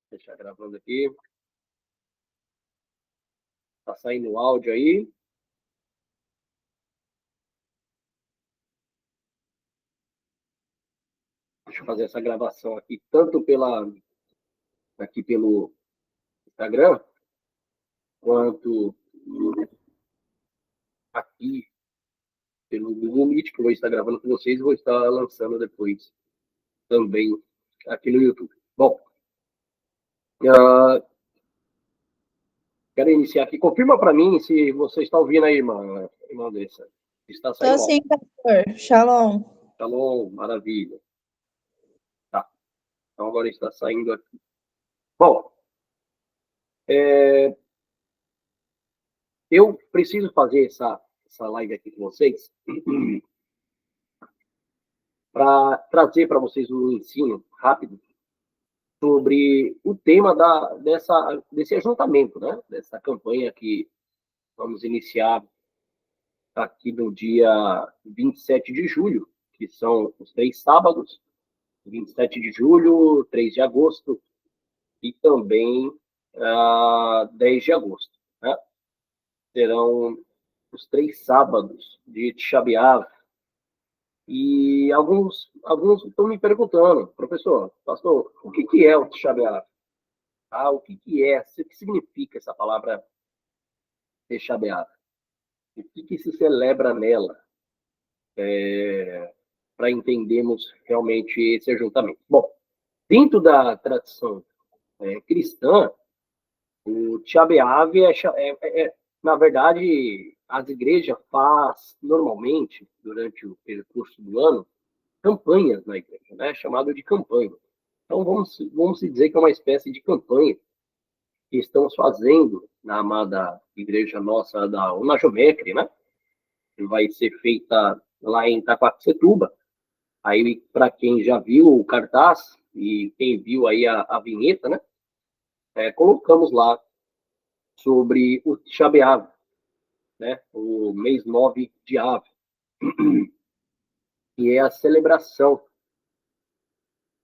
Deixar gravando aqui. Tá saindo o áudio aí. Deixa eu fazer essa gravação aqui, tanto aqui pelo Instagram, quanto aqui pelo Google Meet, que eu vou estar gravando com vocês e vou estar lançando depois também aqui no YouTube. Bom, quero iniciar aqui. Confirma para mim se você está ouvindo aí, irmã Andressa. Está Tô saindo sim, áudio. pastor. Shalom. Shalom, maravilha. Tá, então agora está saindo aqui. Bom, eu preciso fazer essa live aqui com vocês para trazer para vocês um ensino rápido sobre o tema desse ajuntamento, né? Dessa campanha que vamos iniciar aqui no dia 27 de julho, que são os 3 sábados, 27 de julho, 3 de agosto e também 10 de agosto. Né? Serão os 3 sábados de Tisha B'Av. E alguns estão me perguntando, professor, pastor, o que é o Tisha B'Av? O que é? O que significa essa palavra Tisha B'Av? O que se celebra nela? Para entendermos realmente esse ajuntamento. Bom, dentro da tradição cristã, o Tisha B'Av na verdade, as igrejas faz normalmente, durante o percurso do ano, campanhas na igreja, né? Chamado de campanha. Então, vamos dizer que é uma espécie de campanha que estamos fazendo na amada igreja nossa da Unajomecre, né? Que vai ser feita lá em Itaquaquecetuba. Aí, para quem já viu o cartaz e quem viu aí a vinheta, né? Colocamos lá sobre o Tisha B'Av, né? O mês 9 de Av, que é a celebração.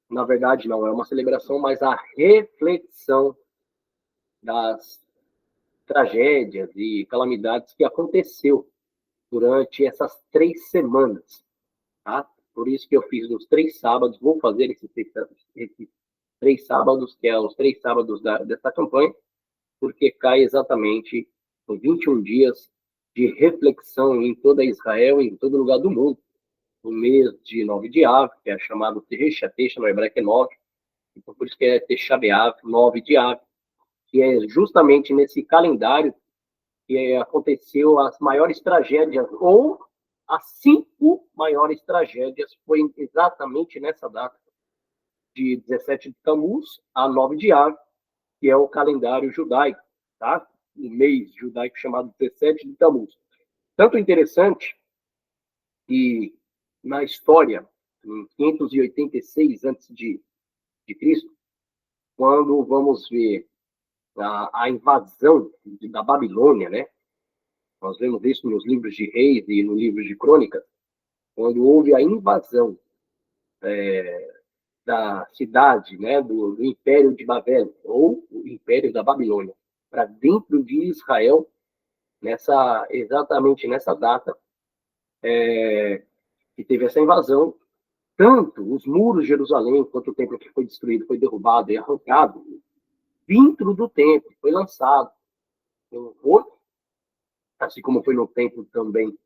Na verdade, não é uma celebração, mas a reflexão das tragédias e calamidades que aconteceu durante essas 3 semanas, tá? Por isso que eu fiz os 3 sábados, vou fazer esses 3 sábados, que é os 3 sábados dessa campanha, porque cai exatamente em 21 dias de reflexão em toda Israel e em todo lugar do mundo. O mês de 9 de Av, que é chamado Teresh, no hebraico é 9, então por isso que é Tesha B'Av, 9 de Av, que é justamente nesse calendário que aconteceu as maiores tragédias, ou as 5 maiores tragédias, foi exatamente nessa data, de 17 de Tammuz a 9 de Av, que é o calendário judaico, tá? O mês judaico chamado 17 de Tammuz. Tanto interessante que na história, em 586 a.C., quando vamos ver a invasão da Babilônia, né? Nós vemos isso nos livros de Reis e no livro de Crônicas, quando houve a invasão da cidade, né, do Império de Babel, ou o Império da Babilônia, para dentro de Israel, exatamente nessa data que teve essa invasão, tanto os muros de Jerusalém, quanto o templo que foi destruído, foi derrubado e arrancado, dentro do templo, foi lançado um forno, assim como foi no templo também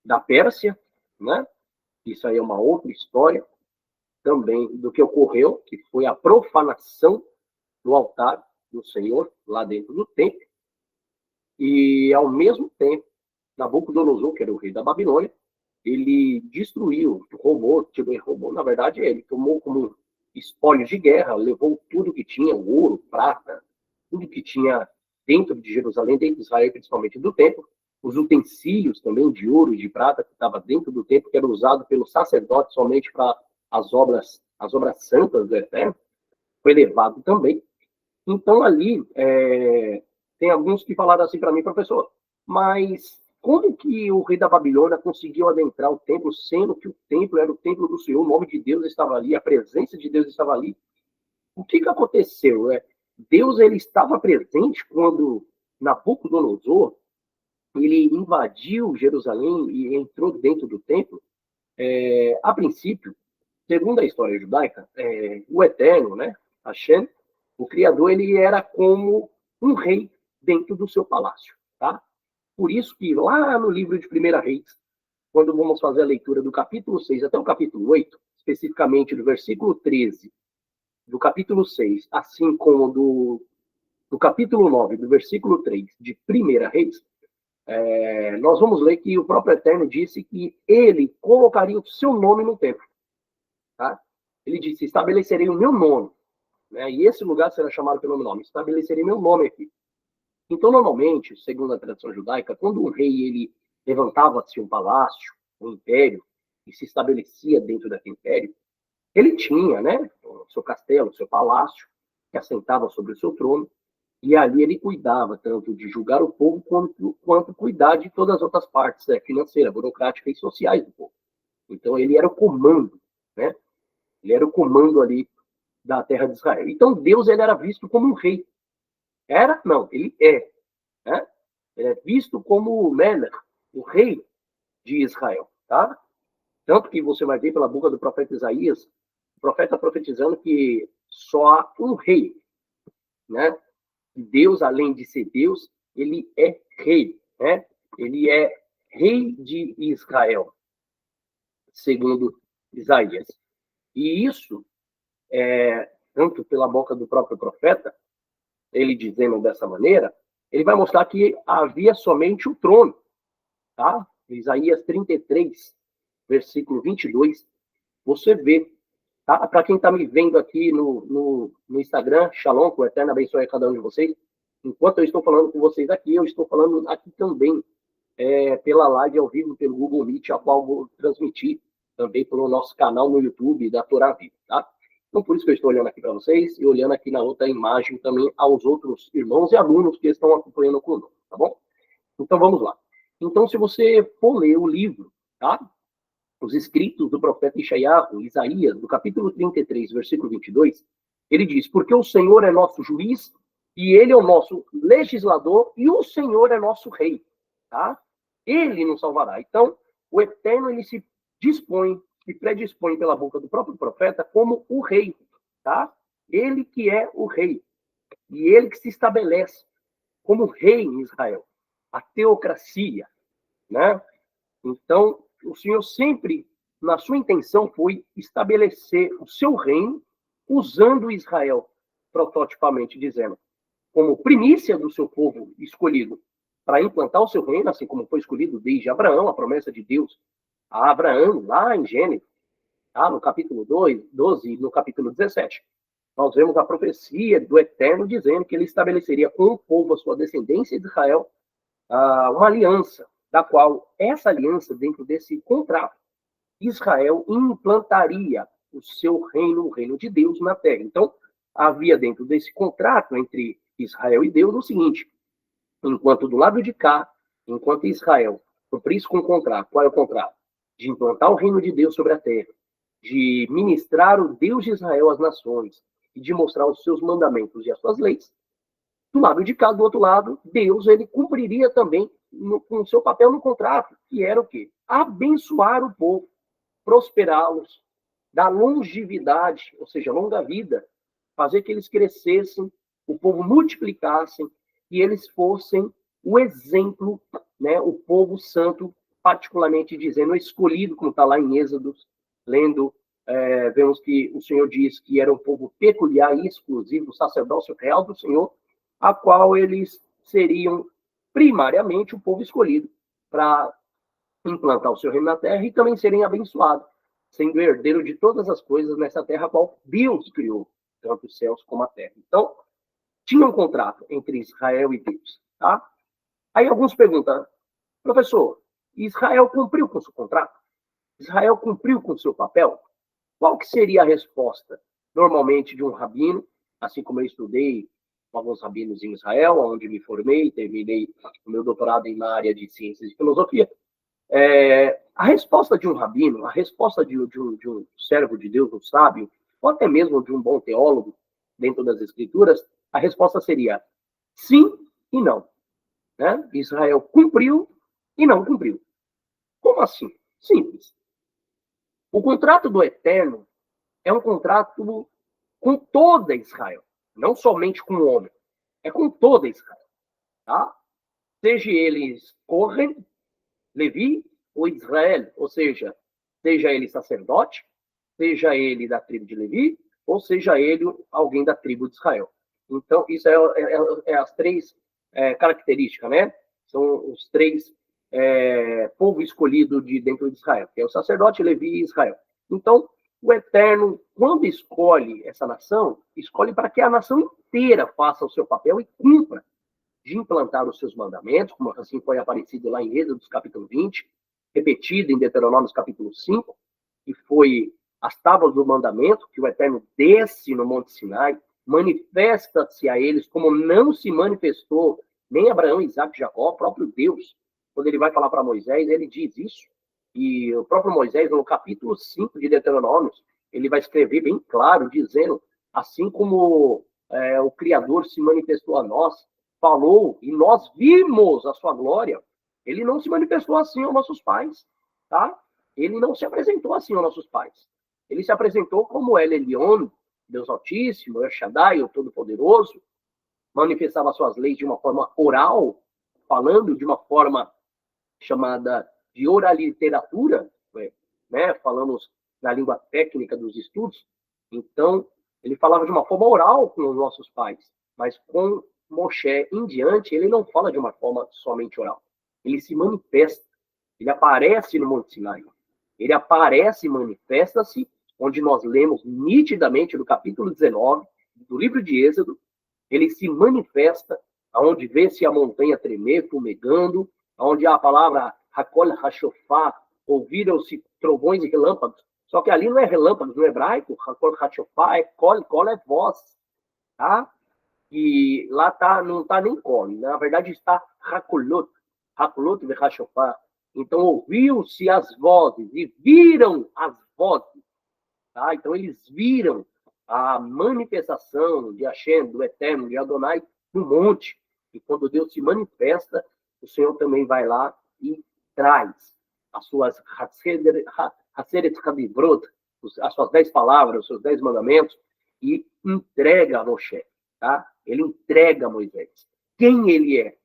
da Pérsia, né? Isso aí é uma outra história também do que ocorreu, que foi a profanação do altar do Senhor lá dentro do templo. E, ao mesmo tempo, Nabucodonosor, que era o rei da Babilônia, ele destruiu, roubou, na verdade, ele tomou como espólio de guerra, levou tudo que tinha, ouro, prata, tudo que tinha dentro de Jerusalém, dentro de Israel, principalmente do templo, os utensílios também de ouro e de prata que estava dentro do templo, que era usado pelos sacerdotes somente para as obras santas do Eterno, foi levado também. Então, ali, tem alguns que falaram assim para mim, professor, mas como que o rei da Babilônia conseguiu adentrar o templo, sendo que o templo era o templo do Senhor, o nome de Deus estava ali, a presença de Deus estava ali, O que aconteceu? Deus ele estava presente quando Nabucodonosor ele invadiu Jerusalém e entrou dentro do templo. A princípio, segundo a história judaica, o Eterno, né, Hashem, o Criador, ele era como um rei dentro do seu palácio, tá? Por isso que lá no livro de 1 Reis, quando vamos fazer a leitura do capítulo 6 até o capítulo 8, especificamente do versículo 13 do capítulo 6, assim como do capítulo 9, do versículo 3 de 1 Reis, nós vamos ler que o próprio Eterno disse que ele colocaria o seu nome no templo. Tá? Ele disse, estabelecerei o meu nome, né? E esse lugar será chamado pelo meu nome, estabelecerei meu nome aqui. Então, normalmente, segundo a tradição judaica, quando um rei ele levantava-se um palácio, um império, e se estabelecia dentro daquele império, ele tinha, né, o seu castelo, o seu palácio, que assentava sobre o seu trono, e ali ele cuidava tanto de julgar o povo quanto cuidar de todas as outras partes, financeira, burocrática e sociais do povo. Então ele era o comando, né? Ele era o comando ali da terra de Israel. Então Deus ele era visto como um rei. Era? Não, ele é. Né? Ele é visto como o Melech, o rei de Israel. Tá? Tanto que você vai ver pela boca do profeta Isaías, o profeta profetizando que só há um rei, né? Deus, além de ser Deus, ele é rei, né? Ele é rei de Israel, segundo Isaías. E isso, tanto pela boca do próprio profeta, ele dizendo dessa maneira, ele vai mostrar que havia somente o trono, tá? Isaías 33, versículo 22, você vê, tá? Para quem está me vendo aqui no Instagram, Shalom, que o Eterno abençoe a cada um de vocês. Enquanto eu estou falando com vocês aqui, eu estou falando aqui também pela live ao vivo, pelo Google Meet, a qual vou transmitir também pelo nosso canal no YouTube da Torá Viva, tá? Então, por isso que eu estou olhando aqui para vocês e olhando aqui na outra imagem também aos outros irmãos e alunos que estão acompanhando conosco, tá bom? Então, vamos lá. Então, se você for ler o livro, tá? Os escritos do profeta Isaías, do capítulo 33, versículo 22, ele diz, porque o Senhor é nosso juiz, e ele é o nosso legislador, e o Senhor é nosso rei, tá? Ele nos salvará. Então, o Eterno, ele se dispõe, se predispõe pela boca do próprio profeta como o rei, tá? Ele que é o rei, e ele que se estabelece como rei em Israel. A teocracia, né? Então, o Senhor sempre, na sua intenção, foi estabelecer o seu reino usando Israel, prototipamente dizendo, como primícia do seu povo escolhido para implantar o seu reino, assim como foi escolhido desde Abraão, a promessa de Deus a Abraão, lá em Gênesis, tá? No capítulo 12 e no capítulo 17. Nós vemos a profecia do Eterno dizendo que ele estabeleceria com o povo, a sua descendência de Israel, uma aliança, da qual essa aliança, dentro desse contrato, Israel implantaria o seu reino, o reino de Deus na terra. Então, havia dentro desse contrato entre Israel e Deus o seguinte, enquanto do lado de cá, enquanto Israel cumprisse com o contrato, qual é o contrato? De implantar o reino de Deus sobre a terra, de ministrar o Deus de Israel às nações e de mostrar os seus mandamentos e as suas leis. Do lado de cá, do outro lado, Deus ele cumpriria também com o seu papel no contrato, que era o quê? Abençoar o povo, prosperá-los, dar longevidade, ou seja, longa vida, fazer que eles crescessem, o povo multiplicassem e eles fossem o exemplo, né, o povo santo, particularmente dizendo, escolhido, como está lá em Êxodo, lendo, vemos que o Senhor diz que era um povo peculiar e exclusivo, o sacerdócio real do Senhor, a qual eles seriam primariamente o povo escolhido para implantar o seu reino na terra e também serem abençoados, sendo herdeiro de todas as coisas nessa terra a qual Deus criou, tanto os céus como a terra. Então, tinha um contrato entre Israel e Deus, tá? Aí alguns perguntam, professor, Israel cumpriu com o seu contrato? Israel cumpriu com o seu papel? Qual que seria a resposta, normalmente, de um rabino, assim como eu estudei com alguns rabinos em Israel, onde me formei, terminei o meu doutorado na área de ciências e filosofia. A resposta de um rabino, a resposta de um servo de Deus, um sábio, ou até mesmo de um bom teólogo, dentro das Escrituras, a resposta seria sim e não. Né? Israel cumpriu e não cumpriu. Como assim? Simples. O contrato do Eterno é um contrato com toda Israel, não somente com o homem, é com toda Israel. Tá? Seja eles Cohen, Levi ou Israel, ou seja ele sacerdote, seja ele da tribo de Levi, ou seja ele alguém da tribo de Israel. Então, isso é as três características, né? São os três povo escolhido de dentro de Israel, que é o sacerdote, Levi e Israel. Então, o Eterno, quando escolhe essa nação, escolhe para que a nação inteira faça o seu papel e cumpra de implantar os seus mandamentos, como assim foi aparecido lá em Êxodo, capítulo 20, repetido em Deuteronômio, capítulo 5, que foi as tábuas do mandamento, que o Eterno desce no Monte Sinai, manifesta-se a eles como não se manifestou nem Abraão, Isaac e Jacó, o próprio Deus. Quando ele vai falar para Moisés, ele diz isso. E o próprio Moisés, no capítulo 5 de Deuteronômio, ele vai escrever bem claro, dizendo, assim como o Criador se manifestou a nós, falou, e nós vimos a sua glória, ele não se manifestou assim aos nossos pais, tá? Ele não se apresentou assim aos nossos pais. Ele se apresentou como El Elyon, Deus Altíssimo, El Shaddai, o Todo-Poderoso, manifestava suas leis de uma forma oral, falando de uma forma chamada de oraliteratura, né? Falamos na língua técnica dos estudos. Então, ele falava de uma forma oral com os nossos pais, mas com Moshe em diante, ele não fala de uma forma somente oral. Ele se manifesta, ele aparece no Monte Sinai. Ele aparece e manifesta-se, onde nós lemos nitidamente no capítulo 19 do livro de Êxodo, ele se manifesta, onde vê-se a montanha tremer, fumegando, onde há a palavra Hakol Hashofá, ouviram-se trovões e relâmpagos. Só que ali não é relâmpagos no hebraico, Hakol Hashofá é kol é voz, tá? E lá não está nem kol, na verdade está Hakulot ve Hashofá. Então ouviu-se as vozes e viram as vozes, tá? Então eles viram a manifestação de Hashem, do Eterno, de Adonai, no monte. E quando Deus se manifesta, o Senhor também vai lá e traz as suas Haseret Hadivrot, as suas 10 palavras, os seus 10 mandamentos, e entrega a Moshe, tá? Ele entrega a Moisés. Quem ele é?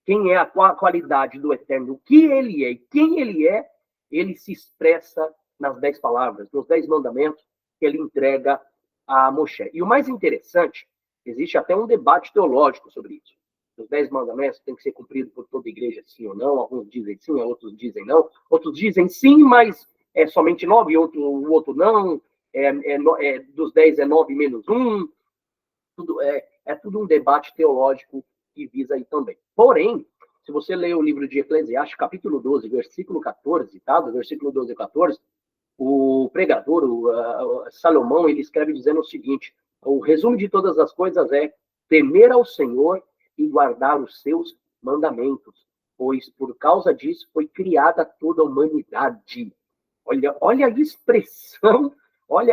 Quem é a qualidade do Eterno? O que ele é e quem ele é, ele se expressa nas 10 palavras, nos 10 mandamentos que ele entrega a Moshe. E o mais interessante, existe até um debate teológico sobre isso. Os 10 mandamentos têm que ser cumpridos por toda a igreja, sim ou não. Alguns dizem sim, outros dizem não. Outros dizem sim, mas é somente 9, o outro não. Dos 10 é 9 menos 1. É tudo um debate teológico que visa aí também. Porém, se você ler o livro de Eclesiastes, capítulo 12, versículo 14, tá? Do versículo 12 e 14, o pregador, Salomão, ele escreve dizendo o seguinte: o resumo de todas as coisas é temer ao Senhor e guardar os seus mandamentos, pois por causa disso foi criada toda a humanidade. Olha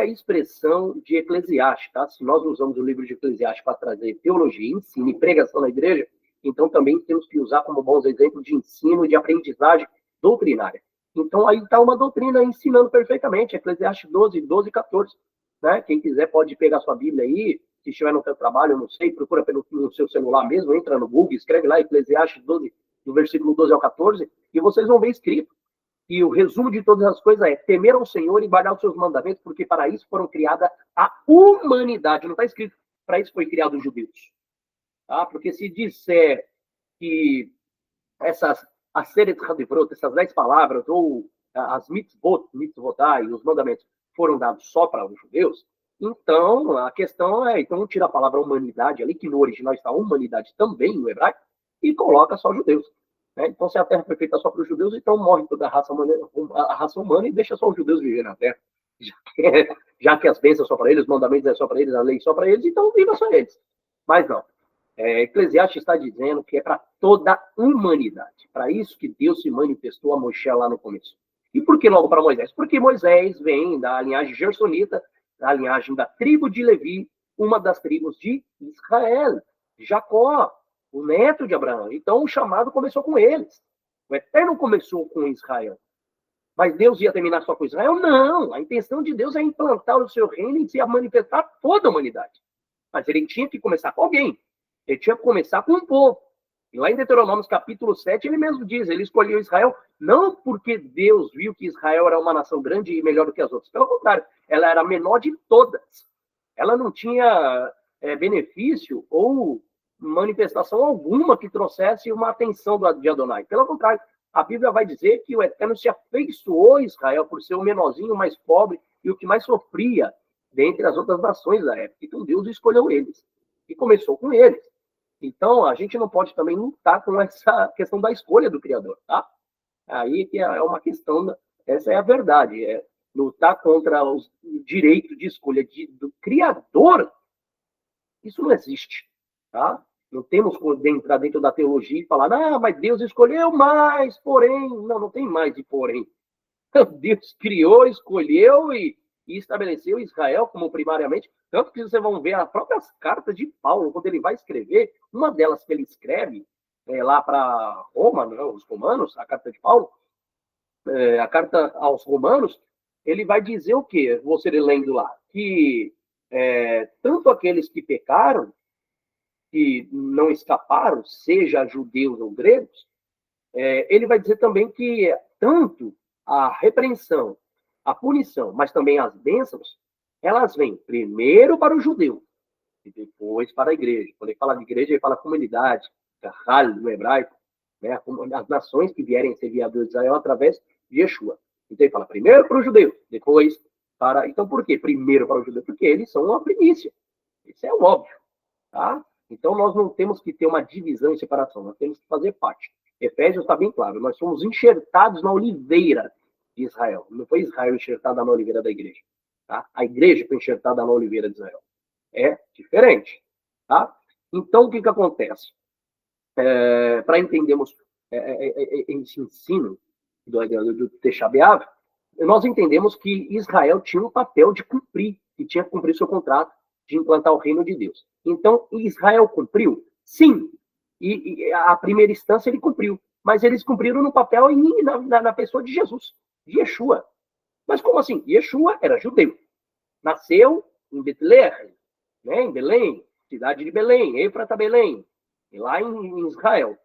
a expressão de Eclesiastes, tá? Se nós usamos o livro de Eclesiastes para trazer teologia, ensino e pregação na igreja, então também temos que usar como bons exemplos de ensino e de aprendizagem doutrinária. Então, aí está uma doutrina ensinando perfeitamente, Eclesiastes 12 e 14. Né? Quem quiser pode pegar sua Bíblia aí, se estiver no seu trabalho, eu não sei, procura no seu celular mesmo, entra no Google, escreve lá Eclesiastes 12, do versículo 12 ao 14, e vocês vão ver escrito. E o resumo de todas as coisas é temer ao Senhor e guardar os seus mandamentos, porque para isso foram criada a humanidade. Não está escrito, para isso foi criado os judeus. Tá? Porque se disser que essas essas 10 palavras, ou as mitzvotai, os mandamentos, foram dados só para os judeus, então a questão é, então tira a palavra humanidade ali, que no original está humanidade também, no hebraico, e coloca só judeus. Né? Então, se a terra foi feita só para os judeus, então morre toda a raça humana e deixa só os judeus viver na terra. Já que as bênçãos só para eles, os mandamentos é só para eles, a lei só para eles, então viva só eles. Mas não. Eclesiastes está dizendo que é para toda a humanidade. Para isso que Deus se manifestou a Moisés lá no começo. E por que logo para Moisés? Porque Moisés vem da linhagem gersonita, da linhagem da tribo de Levi, uma das tribos de Israel, Jacó, o neto de Abraão. Então, o chamado começou com eles. O Eterno começou com Israel. Mas Deus ia terminar só com Israel? Não. A intenção de Deus é implantar o seu reino e se manifestar toda a humanidade. Mas ele tinha que começar com alguém. Ele tinha que começar com um povo. E lá em Deuteronômio, capítulo 7, ele mesmo diz, ele escolheu Israel não porque Deus viu que Israel era uma nação grande e melhor do que as outras. Pelo contrário, ela era a menor de todas. Ela não tinha benefício ou manifestação alguma que trouxesse uma atenção de Adonai. Pelo contrário, a Bíblia vai dizer que o Eterno se afeiçoou a Israel por ser o menorzinho, o mais pobre e o que mais sofria dentre as outras nações da época. Então Deus escolheu eles e começou com eles. Então a gente não pode também lutar com essa questão da escolha do Criador, tá? Aí que é uma questão, essa é a verdade, lutar contra o direito de escolha do Criador, isso não existe, tá? Não temos que entrar dentro da teologia e falar, mas Deus escolheu mais, porém, não tem mais de porém. Deus criou, escolheu e estabeleceu Israel como primariamente, tanto que vocês vão ver as próprias cartas de Paulo, quando ele vai escrever, uma delas que ele escreve lá para Roma, os romanos, a carta de Paulo, a carta aos romanos, ele vai dizer o quê? Você lendo lá, que tanto aqueles que pecaram, que não escaparam, seja judeus ou gregos, ele vai dizer também que tanto a repreensão, a punição, mas também as bênçãos, elas vêm primeiro para o judeu e depois para a igreja. Quando ele fala de igreja, ele fala comunidade, kahal no hebraico, né? As nações que vierem servir a Deus de Israel através de Yeshua. Então ele fala primeiro para o judeu, depois para... Então por quê? Primeiro para o judeu, porque eles são uma primícia. Isso é óbvio, tá? Então nós não temos que ter uma divisão e separação, nós temos que fazer parte. Efésios está bem claro, nós somos enxertados na oliveira de Israel. Não foi Israel enxertada na oliveira da igreja. Tá? A igreja foi enxertada na oliveira de Israel. É diferente. Tá? Então, o que acontece? Para entendermos esse ensino do Tisha B'Av, nós entendemos que Israel tinha um papel de cumprir, que tinha que cumprir seu contrato de implantar o reino de Deus. Então, Israel cumpriu? Sim. E a primeira instância ele cumpriu. Mas eles cumpriram no papel e na pessoa de Jesus, de Yeshua. Mas como assim? Yeshua era judeu. Nasceu em Betlehem, né, em Belém, cidade de Belém, Éfrata Belém, e lá em Israel.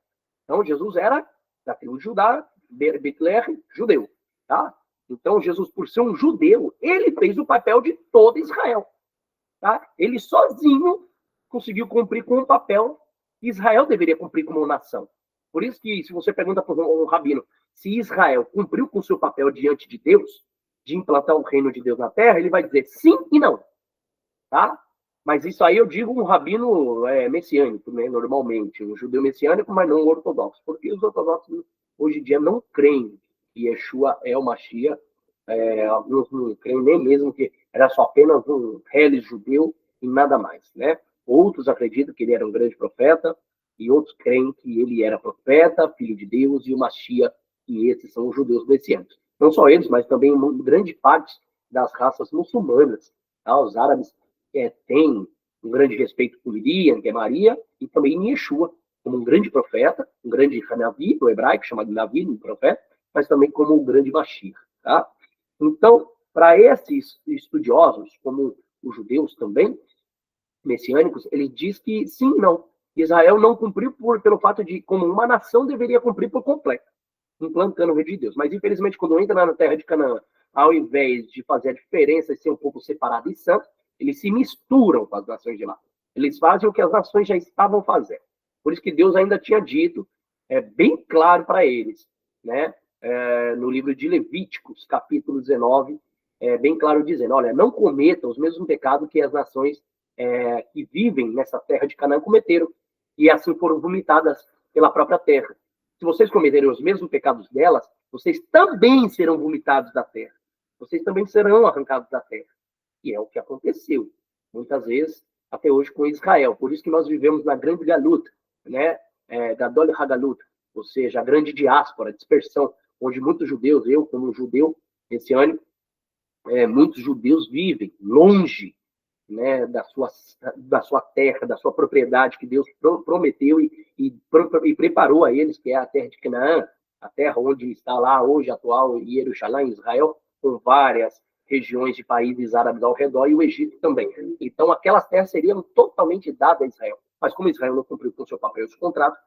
Então, Jesus era da tribo de Judá, Betlehem, judeu. Tá? Então, Jesus, por ser um judeu, ele fez o papel de todo Israel. Tá? Ele sozinho conseguiu cumprir com o papel que Israel deveria cumprir como nação. Por isso que, se você pergunta para o rabino se Israel cumpriu com o seu papel diante de Deus, de implantar o reino de Deus na terra, ele vai dizer sim e não. Tá? Mas isso aí eu digo um rabino messiânico, né, normalmente, um judeu messiânico, mas não ortodoxo, porque os ortodoxos hoje em dia não creem que Yeshua é o Mashiach, alguns não creem nem mesmo que era só apenas um reles judeu e nada mais, né? Outros acreditam que ele era um grande profeta, e outros creem que ele era profeta, filho de Deus, e o Mashiach, e esses são os judeus messiânicos. Não só eles, mas também uma grande parte das raças muçulmanas. Tá? Os árabes têm um grande respeito por Miriam, que é Maria, e também em Yeshua, como um grande profeta, um grande Hanavi, do hebraico, chamado Navi, um profeta, mas também como um grande Mashiach. Tá? Então, para esses estudiosos, como os judeus também, messiânicos, ele diz que sim, não. Israel não cumpriu pelo fato de, como uma nação, deveria cumprir por completo, implantando o reino de Deus. Mas, infelizmente, quando entra na terra de Canaã, ao invés de fazer a diferença e ser um povo separado e santo, eles se misturam com as nações de lá. Eles fazem o que as nações já estavam fazendo. Por isso que Deus ainda tinha dito, bem claro para eles, né? No livro de Levíticos, capítulo 19, bem claro dizendo, olha, não cometam os mesmos pecados que as nações que vivem nessa terra de Canaã cometeram, e assim foram vomitadas pela própria terra. Se vocês cometerem os mesmos pecados delas, vocês também serão vomitados da terra. Vocês também serão arrancados da terra. E é o que aconteceu, muitas vezes, até hoje com Israel. Por isso que nós vivemos na grande galuta, né? Gadol Hagalut, ou seja, a grande diáspora, dispersão, onde muitos judeus, eu como judeu messiânico, muitos judeus vivem longe né, da sua terra, da sua propriedade que Deus prometeu e preparou a eles, que é a terra de Canaã, a terra onde está lá hoje, atual Jerusalém, Israel, com várias regiões de países árabes ao redor, e o Egito também. Então, aquelas terras seriam totalmente dadas a Israel. Mas como Israel não cumpriu com o seu papel e os contratos,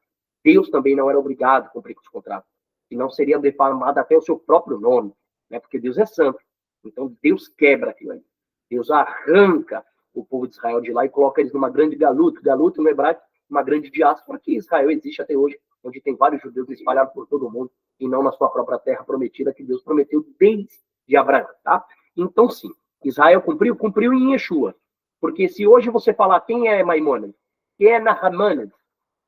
Deus também não era obrigado a cumprir com os contratos. Senão seria defamado até o seu próprio nome, né? Porque Deus é santo. Então, Deus quebra aquilo aí. Deus arranca o povo de Israel de lá e coloca eles numa grande galuta. Galuta, no hebraico, uma grande diáspora, que Israel existe até hoje, onde tem vários judeus espalhados por todo o mundo, e não na sua própria terra prometida, que Deus prometeu desde Abraão, tá? Então, sim, Israel cumpriu em Yeshua. Porque se hoje você falar quem é Maimônides, quem é Nahmanides,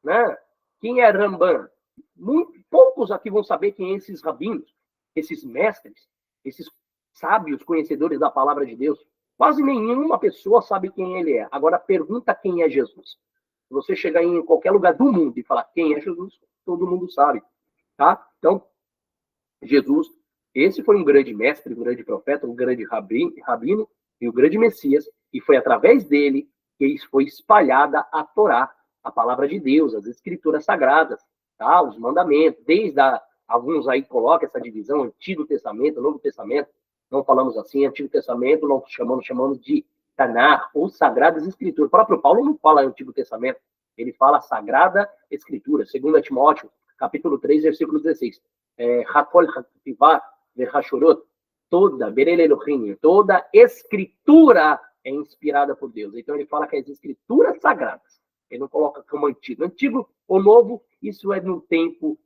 né? Quem é Ramban, muito poucos aqui vão saber quem é esses rabinos, esses mestres, esses sábios conhecedores da palavra de Deus. Quase nenhuma pessoa sabe quem ele é. Agora, pergunta quem é Jesus. Se você chegar em qualquer lugar do mundo e falar quem é Jesus, todo mundo sabe. Tá? Então, Jesus, esse foi um grande mestre, um grande profeta, um grande rabino e um grande Messias, e foi através dele que foi espalhada a Torá, a palavra de Deus, as escrituras sagradas, tá? Os mandamentos, alguns aí colocam essa divisão, Antigo Testamento, Novo Testamento, não falamos assim, Antigo Testamento, nós chamamos de Tanar, ou Sagradas Escrituras. O próprio Paulo não fala Antigo Testamento, ele fala Sagrada Escritura, 2 Timóteo, capítulo 3, versículo 16. Hakol Haktivah Vechashorot, toda escritura é inspirada por Deus. Então ele fala que as escrituras sagradas, ele não coloca como antigo. Antigo ou novo, isso é no tempo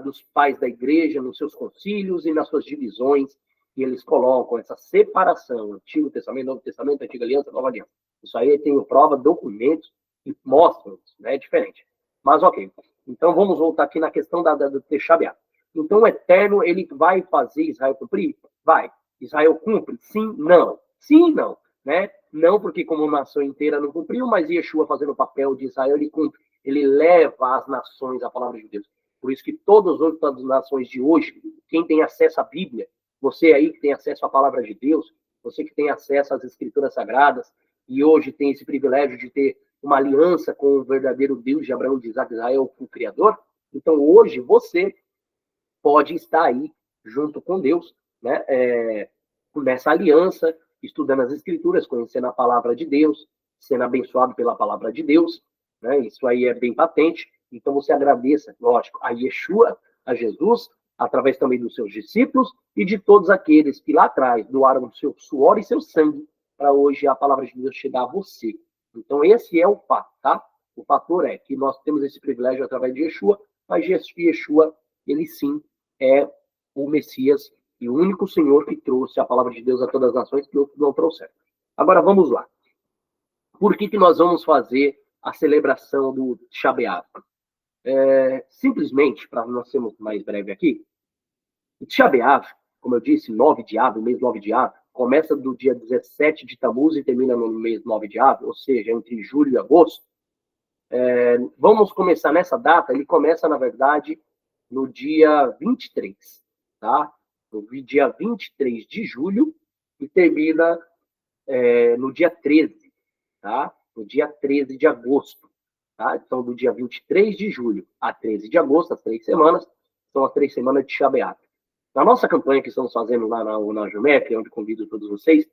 dos pais da igreja, nos seus concílios e nas suas divisões, e eles colocam essa separação, Antigo Testamento, Novo Testamento, Antiga Aliança, Nova Aliança. Isso aí tem prova, documentos que mostram isso, né? É diferente. Mas ok. Então vamos voltar aqui na questão do Tisha B'Av. Então o Eterno, ele vai fazer Israel cumprir? Vai. Israel cumpre? Sim, não. Sim, não. Né? Não porque como nação inteira não cumpriu, mas Yeshua fazendo o papel de Israel, ele cumpre. Ele leva às nações a palavra de Deus. Por isso que todas as outras nações de hoje, quem tem acesso à Bíblia, você aí que tem acesso à palavra de Deus, você que tem acesso às escrituras sagradas, e hoje tem esse privilégio de ter uma aliança com o verdadeiro Deus de Abraão, de Isaac, Israel, o Criador, então hoje você pode estar aí junto com Deus, né? Nessa aliança, estudando as escrituras, conhecendo a palavra de Deus, sendo abençoado pela palavra de Deus, né? Isso aí é bem patente. Então você agradeça, lógico, a Yeshua, a Jesus, através também dos seus discípulos e de todos aqueles que lá atrás doaram o seu suor e seu sangue para hoje a palavra de Deus chegar a você. Então esse é o fato, tá? O fator é que nós temos esse privilégio através de Yeshua, mas Yeshua, ele sim é o Messias e o único Senhor que trouxe a palavra de Deus a todas as nações que outros não trouxeram. Agora vamos lá. Por que nós vamos fazer a celebração do Tisha B'Av? Simplesmente, para nós sermos mais breve aqui, o Tisha B'Av, como eu disse, 9 de Av, o mês 9 de Av, começa do dia 17 de Tammuz e termina no mês 9 de Av, ou seja, entre julho e agosto. Vamos começar nessa data, ele começa, na verdade, no dia 23, tá? No dia 23 de julho e termina no dia 13, tá? No dia 13 de agosto, tá? Então, do dia 23 de julho a 13 de agosto, as 3 semanas, são as 3 semanas de Tisha B'Av. Na nossa campanha que estamos fazendo lá na Jumep, onde convido todos vocês,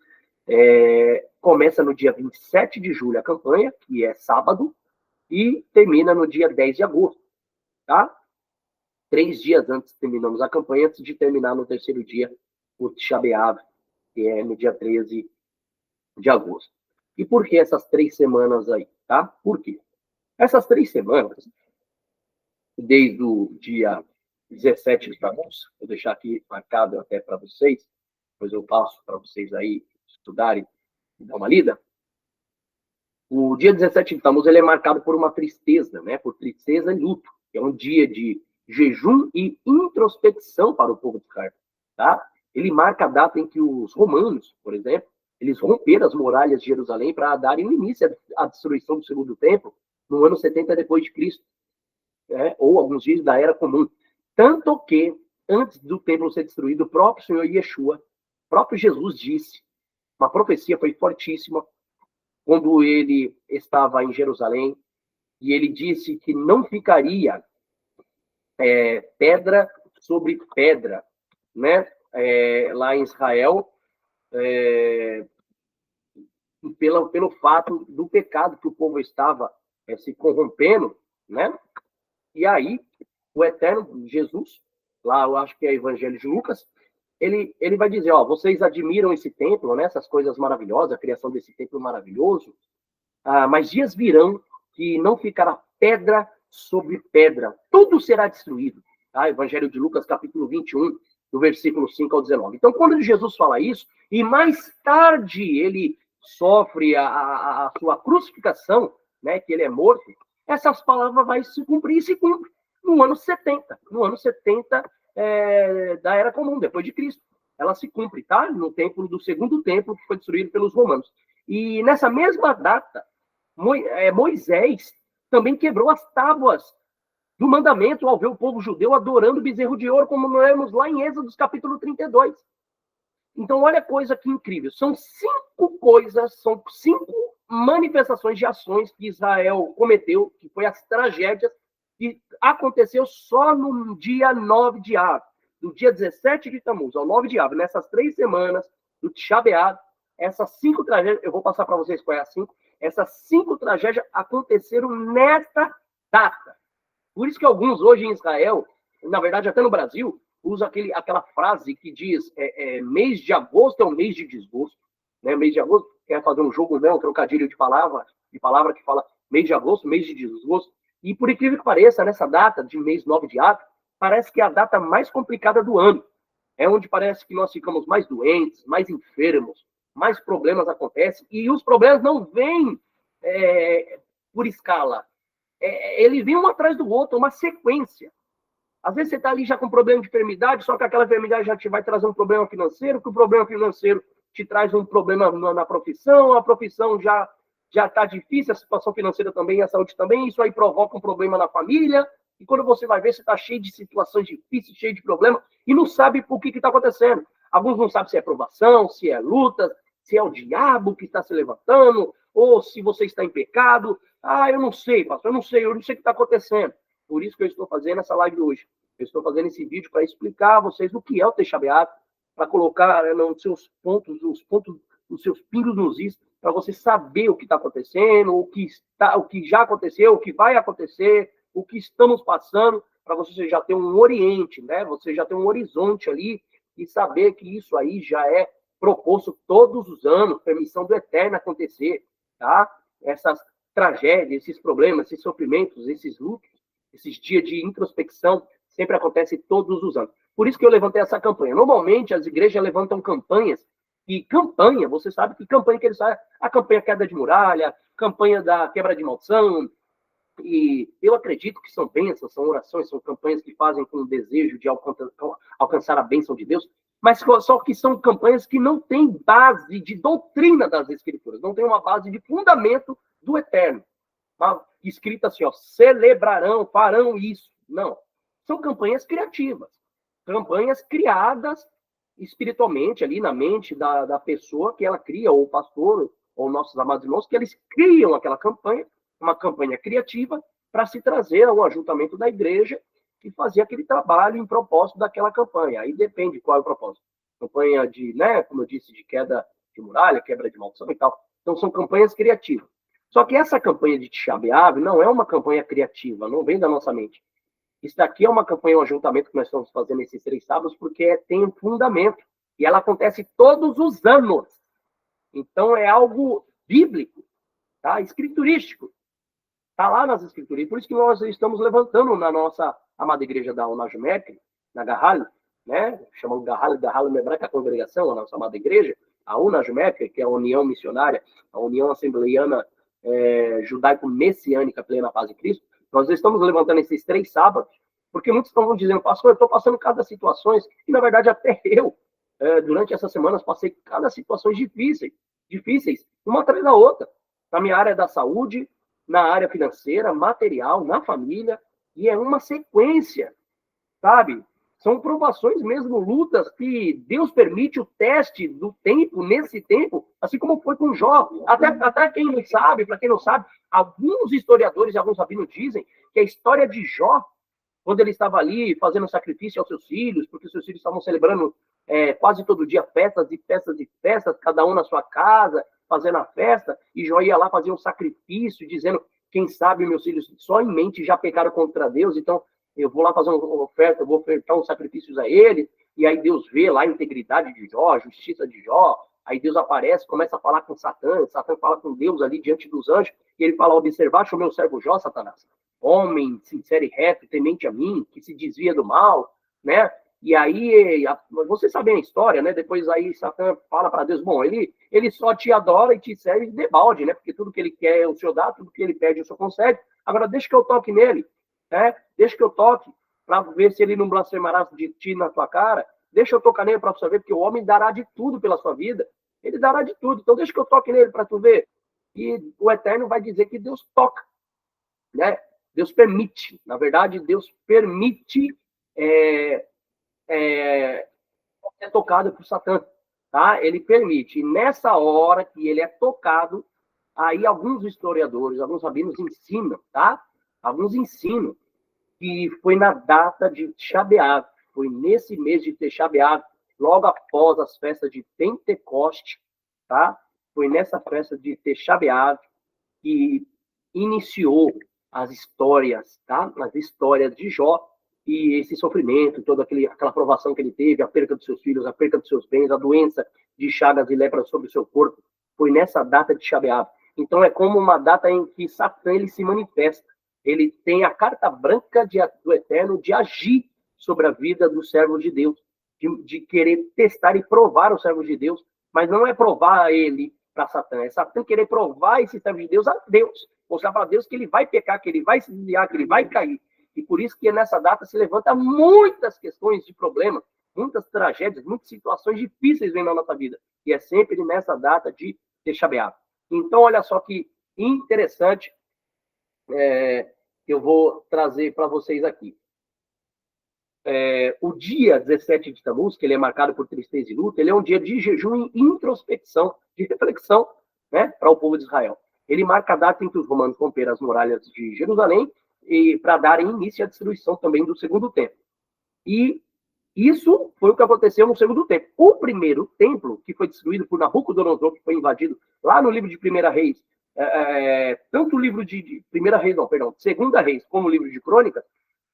começa no dia 27 de julho a campanha, que é sábado, e termina no dia 10 de agosto, tá? 3 dias antes terminamos a campanha, antes de terminar no terceiro dia o Tisha B'Av, que é no dia 13 de agosto. E por que essas 3 semanas aí, tá? Por quê? Essas 3 semanas, desde o dia 17 de Tammuz, vou deixar aqui marcado até para vocês, depois eu passo para vocês aí estudarem e dar uma lida. O dia 17 de Tammuz ele é marcado por uma tristeza, né? Por tristeza e luto. É um dia de jejum e introspecção para o povo de Israel, tá? Ele marca a data em que os romanos, por exemplo, eles romperam as muralhas de Jerusalém para darem início à destruição do segundo templo no ano 70 depois de Cristo, né? Ou alguns dias da Era Comum. Tanto que, antes do templo ser destruído, o próprio Senhor Yeshua, o próprio Jesus disse, uma profecia foi fortíssima, quando ele estava em Jerusalém, e ele disse que não ficaria pedra sobre pedra, né? Lá em Israel, pelo fato do pecado que o povo estava se corrompendo, né? E aí, o eterno Jesus, lá eu acho que é o Evangelho de Lucas, ele vai dizer, ó, vocês admiram esse templo, né? Essas coisas maravilosas, a criação desse templo maravilhoso, mas dias virão que não ficará pedra sobre pedra, tudo será destruído. Tá? Evangelho de Lucas, capítulo 21, do versículo 5 ao 19. Então, quando Jesus fala isso, e mais tarde ele sofre a sua crucificação, né, que ele é morto, essas palavras vão se cumprir e se cumpre no ano 70. No ano 70 da Era Comum, depois de Cristo. Ela se cumpre, tá? No templo do segundo templo, que foi destruído pelos romanos. E nessa mesma data, Moisés também quebrou as tábuas do mandamento ao ver o povo judeu adorando o bezerro de ouro, como nós vemos lá em Êxodo, capítulo 32. Então, olha a coisa que incrível. São 5 coisas, são 5 manifestações de ações que Israel cometeu, que foi as tragédias que aconteceu só no dia 9 de Av, do dia 17 de Tammuz ao 9 de Av, nessas 3 semanas do Tisha B'Av, essas 5 tragédias, eu vou passar para vocês qual é as 5, essas 5 tragédias aconteceram nesta data. Por isso que alguns hoje em Israel, na verdade até no Brasil, usam aquela frase que diz mês de agosto é um mês de desgosto. Né? Mês de agosto, quer fazer um jogo, né? Um trocadilho de palavra que fala mês de agosto, mês de desgosto. E por incrível que pareça, nessa data de mês 9 de Av, parece que é a data mais complicada do ano. É onde parece que nós ficamos mais doentes, mais enfermos, mais problemas acontecem. E os problemas não vêm por escala. Ele vem um atrás do outro, uma sequência. Às vezes você está ali já com problema de enfermidade, só que aquela enfermidade já te vai trazer um problema financeiro, que o problema financeiro te traz um problema na profissão, a profissão já está difícil, a situação financeira também, a saúde também, isso aí provoca um problema na família, e quando você vai ver, você está cheio de situações difíceis, cheio de problemas, e não sabe por que está acontecendo. Alguns não sabem se é provação, se é luta, se é o diabo que está se levantando, ou se você está em pecado. Eu não sei, pastor, eu não sei o que está acontecendo. Por isso que eu estou fazendo essa live hoje. Eu estou fazendo esse vídeo para explicar a vocês o que é o Tisha B'Av, para colocar nos seus pontos, os seus pingos nos is, para você saber o que está acontecendo, o que já aconteceu, o que vai acontecer, o que estamos passando, para você já ter um oriente, né? Você já ter um horizonte ali e saber que isso aí já é proposto todos os anos, permissão do Eterno acontecer, tá? Essas tragédias, esses problemas, esses sofrimentos, esses lutos, esses dias de introspecção, sempre acontecem todos os anos. Por isso que eu levantei essa campanha. Normalmente, as igrejas levantam campanhas, e campanha, você sabe que campanha que eles fazem, a campanha queda de muralha, campanha da quebra de maldição, e eu acredito que são bênçãos, são orações, são campanhas que fazem com o desejo de alcançar a bênção de Deus, mas só que são campanhas que não têm base de doutrina das Escrituras, não tem uma base de fundamento do Eterno. Escrita assim, ó, celebrarão, farão isso. Não. São campanhas criativas. Campanhas criadas espiritualmente, ali na mente da pessoa que ela cria, ou o pastor, ou nossos amados irmãos, que eles criam aquela campanha, uma campanha criativa, para se trazer ao ajuntamento da igreja e fazer aquele trabalho em propósito daquela campanha. Aí depende qual é o propósito. Campanha de, né, como eu disse, de queda de muralha, quebra de maldição e tal. Então, são campanhas criativas. Só que essa campanha de Tisha B'Av não é uma campanha criativa, não vem da nossa mente. Isso daqui é uma campanha, um ajuntamento que nós estamos fazendo esses 3 sábados, porque tem um fundamento. E ela acontece todos os anos. Então, é algo bíblico, tá? Escriturístico. Está lá nas escrituras. E por isso que nós estamos levantando na nossa amada igreja da Unajumec, na Gahal, né? Chamamos Gahal Hebraica, a congregação, a nossa amada igreja, a Unajumec, que é a União Missionária, a União Assembleiana Judaico-Messiânica Plena Paz de Cristo. Nós estamos levantando esses 3 sábados, porque muitos estão dizendo, pastor, eu estou passando cada situações, e na verdade até eu, durante essas semanas, passei cada situações difíceis, uma atrás da outra, na minha área da saúde, na área financeira, material, na família, e é uma sequência, sabe? São provações mesmo, lutas, que Deus permite o teste do tempo, nesse tempo, assim como foi com Jó. Até quem não sabe, para quem não sabe, alguns historiadores e alguns rabinos dizem que a história de Jó, quando ele estava ali fazendo sacrifício aos seus filhos, porque seus filhos estavam celebrando quase todo dia festas e festas e festas, cada um na sua casa, fazendo a festa, e Jó ia lá fazer um sacrifício, dizendo, quem sabe meus filhos só em mente já pecaram contra Deus, então eu vou lá fazer uma oferta, eu vou ofertar uns sacrifícios a ele, e aí Deus vê lá a integridade de Jó, a justiça de Jó, aí Deus aparece, começa a falar com Satã fala com Deus ali diante dos anjos, e ele fala, observaste o meu servo Jó, Satanás, homem sincero e reto, temente a mim, que se desvia do mal, né? E aí, você sabe a história, né? Depois aí Satã fala para Deus, bom, ele só te adora e te serve de balde, né? Porque tudo que ele quer o Senhor dá, tudo que ele pede o Senhor concede. Agora deixa que eu toque nele, né? Deixa que eu toque para ver se ele não blasfemará de ti na tua cara. Deixa eu tocar nele para você ver, porque o homem dará de tudo pela sua vida. Ele dará de tudo. Então deixa que eu toque nele para tu ver. E o Eterno vai dizer que Deus toca, né? Deus permite. Na verdade, Deus permite ser tocado por Satã, tá? Ele permite. E nessa hora que ele é tocado, aí alguns historiadores, alguns rabinos ensinam, tá? Alguns ensinam que foi na data de Tisha B'Av, foi nesse mês de Tisha B'Av, logo após as festas de Pentecoste, tá? Foi nessa festa de Tisha B'Av que iniciou as histórias, tá? As histórias de Jó, e esse sofrimento, toda aquela provação que ele teve, a perda dos seus filhos, a perda dos seus bens, a doença de chagas e lepras sobre o seu corpo, foi nessa data de Tisha B'Av. Então é como uma data em que Satã ele se manifesta. Ele tem a carta branca do Eterno de agir sobre a vida dos servos de Deus, de querer testar e provar os servos de Deus, mas não é provar ele para Satã, é Satã querer provar esse servo de Deus a Deus, mostrar para Deus que ele vai pecar, que ele vai se desviar, que ele vai cair. E por isso que nessa data se levanta muitas questões de problema, muitas tragédias, muitas situações difíceis vêm na nossa vida. E é sempre nessa data de Tisha B'Av. Então, olha só que interessante, eu vou trazer para vocês aqui. O dia 17 de Tammuz, que ele é marcado por tristeza e luta, ele é um dia de jejum e introspecção, de reflexão, né, para o povo de Israel. Ele marca a data em que os romanos romperam as muralhas de Jerusalém e para darem início à destruição também do segundo templo. E isso foi o que aconteceu no segundo templo. O primeiro templo, que foi destruído por Nabucodonosor, que foi invadido lá no livro de Primeira Reis, tanto o livro de Primeira Reis, não, perdão, Segunda Reis, como o livro de Crônicas,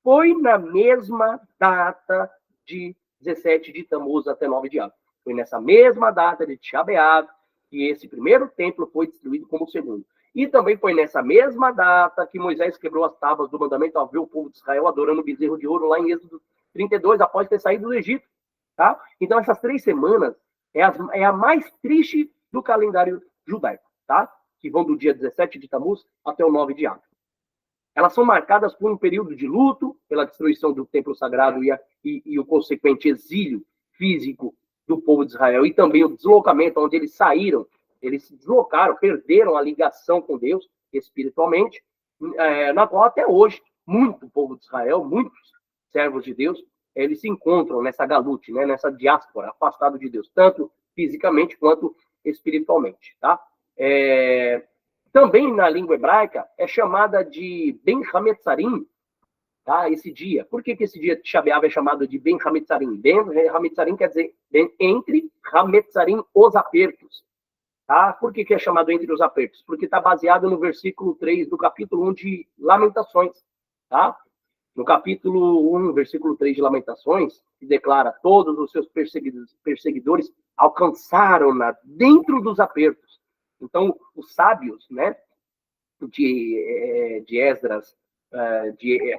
foi na mesma data de 17 de Tammuz até 9 de Av. Foi nessa mesma data de Tisha B'Av que esse primeiro templo foi destruído como o segundo. E também foi nessa mesma data que Moisés quebrou as tábuas do mandamento ao ver o povo de Israel adorando o bezerro de ouro lá em Êxodo 32, após ter saído do Egito. Tá? Então, essas 3 semanas é a mais triste do calendário judaico, tá? Que vão do dia 17 de Tammuz até o 9 de Av. Elas são marcadas por um período de luto, pela destruição do templo sagrado e o consequente exílio físico do povo de Israel, e também o deslocamento, onde eles saíram, eles se deslocaram, perderam a ligação com Deus espiritualmente, na qual até hoje, muito povo de Israel, muitos servos de Deus, eles se encontram nessa galute, né, nessa diáspora, afastado de Deus, tanto fisicamente quanto espiritualmente, tá? Também na língua hebraica é chamada de Ben Hametzarim, tá? Esse dia. Por que esse dia de Tisha B'Av é chamado de Ben Hametzarim? Ben Hametzarim quer dizer entre Hametzarim, os apertos. Tá? Por que é chamado entre os apertos? Porque está baseado no versículo 3 do capítulo 1 de Lamentações. Tá? No capítulo 1, versículo 3 de Lamentações, que declara: todos os seus perseguidores alcançaram-na dentro dos apertos. Então, os sábios, né, de Esdras, de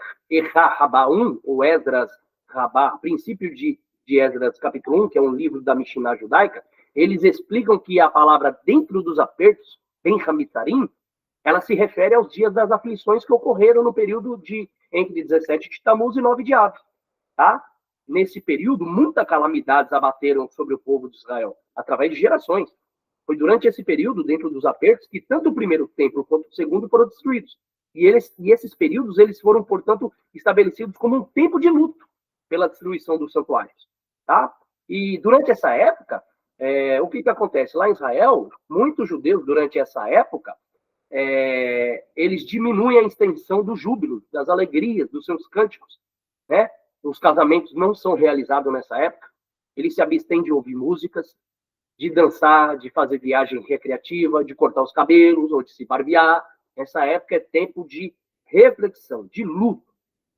Rabá 1, ou Esdras Rabá, princípio de Esdras capítulo 1, que é um livro da Mishnah judaica, eles explicam que a palavra dentro dos apertos, Ben Hamitzarim, ela se refere aos dias das aflições que ocorreram no período entre 17 de Tammuz e 9 de Av. Tá? Nesse período, muitas calamidades abateram sobre o povo de Israel, através de gerações. Foi durante esse período, dentro dos apertos, que tanto o primeiro templo quanto o segundo foram destruídos. E esses períodos eles foram, portanto, estabelecidos como um tempo de luto. pela destruição dos santuários, tá? E durante essa época, o que acontece? Lá em Israel, muitos judeus, durante essa época, eles diminuem a extensão do júbilo, das alegrias, dos seus cânticos, né? Os casamentos não são realizados nessa época, eles se abstêm de ouvir músicas, de dançar, de fazer viagem recreativa, de cortar os cabelos ou de se barbear. Essa época é tempo de reflexão, de luto,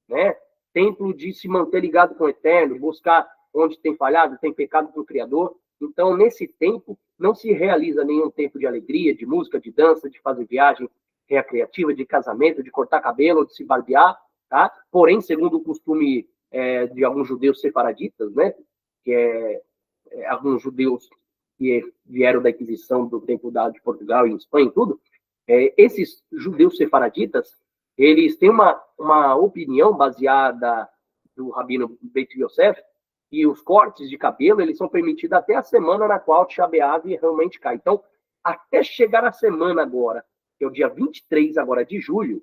né? Tempo de se manter ligado com o Eterno, buscar onde tem falhado, tem pecado com o Criador. Então, nesse tempo, não se realiza nenhum tempo de alegria, de música, de dança, de fazer viagem recreativa, de casamento, de cortar cabelo, de se barbear, tá? Porém, segundo o costume de alguns judeus sefaraditas, né? Que alguns judeus que vieram da Inquisição do tempo de Portugal e Espanha e tudo, esses judeus sefaraditas, eles têm uma opinião baseada do rabino Beit Yosef, e os cortes de cabelo, eles são permitidos até a semana na qual Tisha B'Av realmente cai. Então, até chegar a semana agora, que é o dia 23 agora de julho,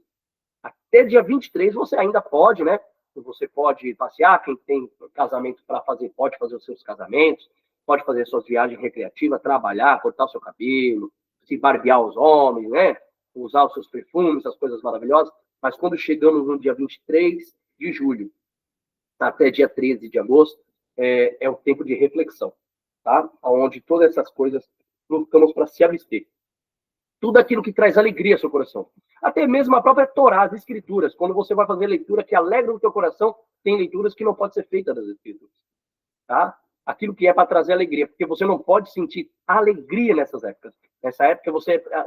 até dia 23 você ainda pode, né? Você pode passear, quem tem casamento para fazer, pode fazer os seus casamentos, pode fazer suas viagens recreativas, trabalhar, cortar o seu cabelo, se barbear os homens, né? Usar os seus perfumes, essas coisas maravilhosas. Mas quando chegamos no dia 23 de julho, até dia 13 de agosto, é o tempo de reflexão, tá? Onde todas essas coisas lutamos para se abster. Tudo aquilo que traz alegria ao seu coração. Até mesmo a própria Torá, as escrituras. Quando você vai fazer leitura que alegra o teu coração, tem leituras que não podem ser feitas das escrituras, tá? Aquilo que é para trazer alegria, porque você não pode sentir alegria nessas épocas. Nessa época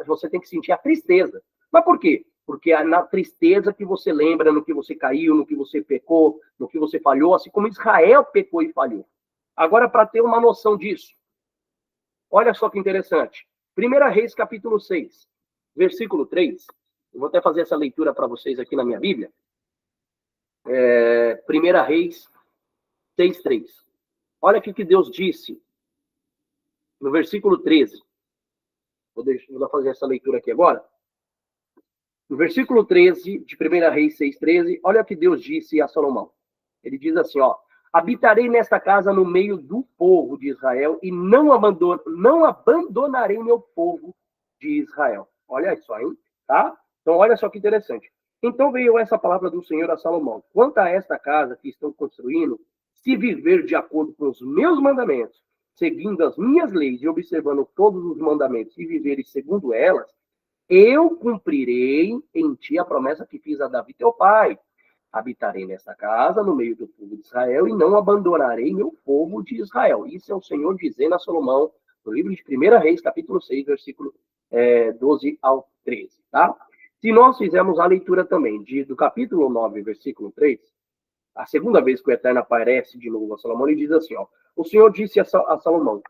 você tem que sentir a tristeza. Mas por quê? Porque é na tristeza que você lembra no que você caiu, no que você pecou, no que você falhou, assim como Israel pecou e falhou. Agora, para ter uma noção disso, olha só que interessante. 1 Reis, capítulo 6, versículo 3. Eu vou até fazer essa leitura para vocês aqui na minha Bíblia. 1 Reis 6, 3. Olha o que Deus disse no versículo 13. Vou fazer essa leitura aqui agora. No versículo 13 de 1 Reis 6,13, olha o que Deus disse a Salomão. Ele diz assim, ó: habitarei nesta casa no meio do povo de Israel e não abandonarei meu povo de Israel. Olha isso aí, tá? Então, olha só que interessante. Então veio essa palavra do Senhor a Salomão: quanto a esta casa que estão construindo, se viver de acordo com os meus mandamentos, seguindo as minhas leis e observando todos os mandamentos e viverem segundo elas, eu cumprirei em ti a promessa que fiz a Davi teu pai. Habitarei nesta casa, no meio do povo de Israel, e não abandonarei meu povo de Israel. Isso é o Senhor dizendo a Salomão, no livro de 1 Reis, capítulo 6, versículo 12 ao 13. Tá? Se nós fizermos a leitura também do capítulo 9, versículo 3, a segunda vez que o Eterno aparece de novo a Salomão, ele diz assim, ó: o Senhor disse a Salomão: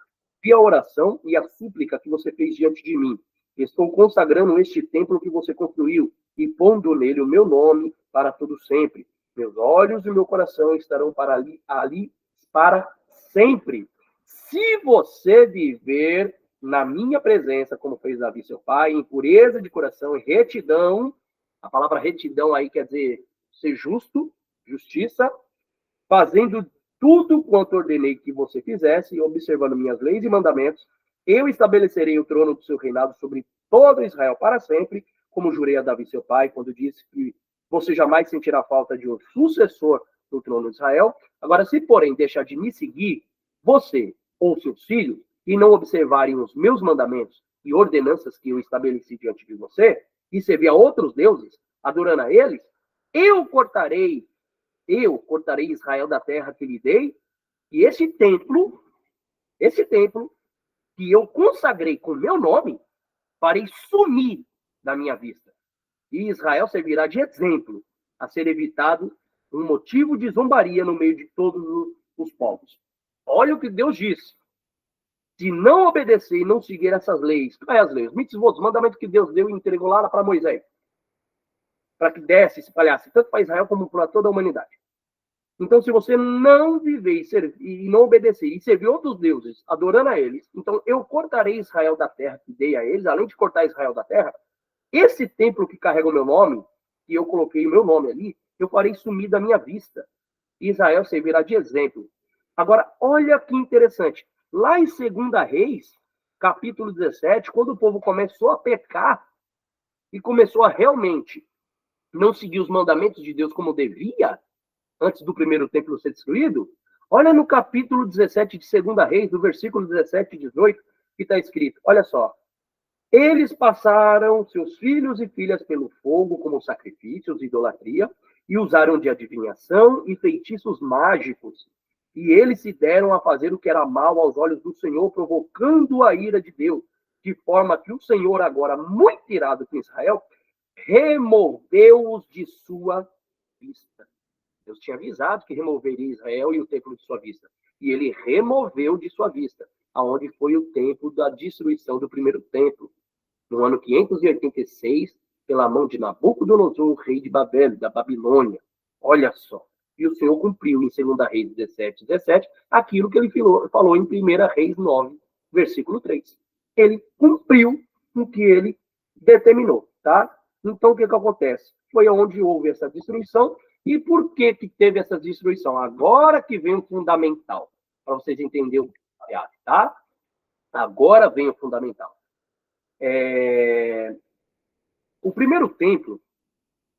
vi a oração e a súplica que você fez diante de mim. Estou consagrando este templo que você construiu e pondo nele o meu nome para todo sempre. Meus olhos e meu coração estarão ali para sempre. Se você viver na minha presença, como fez Davi seu pai, em pureza de coração e retidão, a palavra retidão aí quer dizer ser justo, justiça, fazendo tudo quanto ordenei que você fizesse, observando minhas leis e mandamentos, eu estabelecerei o trono do seu reinado sobre todo Israel para sempre, como jurei a Davi seu pai, quando disse que você jamais sentirá falta de um sucessor no trono de Israel. Agora, se porém deixar de me seguir, você ou seus filhos, e não observarem os meus mandamentos e ordenanças que eu estabeleci diante de você, e servir a outros deuses, adorando a eles, eu cortarei Israel da terra que lhe dei, e esse templo que eu consagrei com meu nome, farei sumir da minha vista. E Israel servirá de exemplo a ser evitado um motivo de zombaria no meio de todos os povos. Olha o que Deus disse. Se não obedecer e não seguir essas leis, quais as leis? Mitzvot, os mandamentos que Deus deu e entregou lá para Moisés, para que desse, se espalhasse, tanto para Israel como para toda a humanidade. Então, se você não viver e não obedecer e servir outros deuses, adorando a eles, então eu cortarei Israel da terra que dei a eles, além de cortar Israel da terra, esse templo que carrega o meu nome, que eu coloquei o meu nome ali, eu farei sumir da minha vista. Israel servirá de exemplo. Agora, olha que interessante. Lá em 2 Reis, capítulo 17, quando o povo começou a pecar e começou a realmente não seguir os mandamentos de Deus como devia, antes do primeiro templo ser destruído, olha no capítulo 17 de 2 Reis, do versículo 17 e 18, que está escrito, olha só, eles passaram seus filhos e filhas pelo fogo como sacrifícios e idolatria, e usaram de adivinhação e feitiços mágicos. E eles se deram a fazer o que era mal aos olhos do Senhor, provocando a ira de Deus, de forma que o Senhor, agora muito irado com Israel, removeu-os de sua vista. Deus tinha avisado que removeria Israel e o templo de sua vista. E ele removeu de sua vista, aonde foi o tempo da destruição do primeiro templo, no ano 586, pela mão de Nabucodonosor, rei de Babel, da Babilônia. Olha só. E o Senhor cumpriu em 2 Reis 17, aquilo que ele falou em 1 Reis 9, versículo 3. Ele cumpriu o que ele determinou, tá? Então, o que acontece? Foi onde houve essa destruição. E por que teve essa destruição? Agora que vem o fundamental, para vocês entenderem o que é, tá? Agora vem o fundamental. O primeiro templo,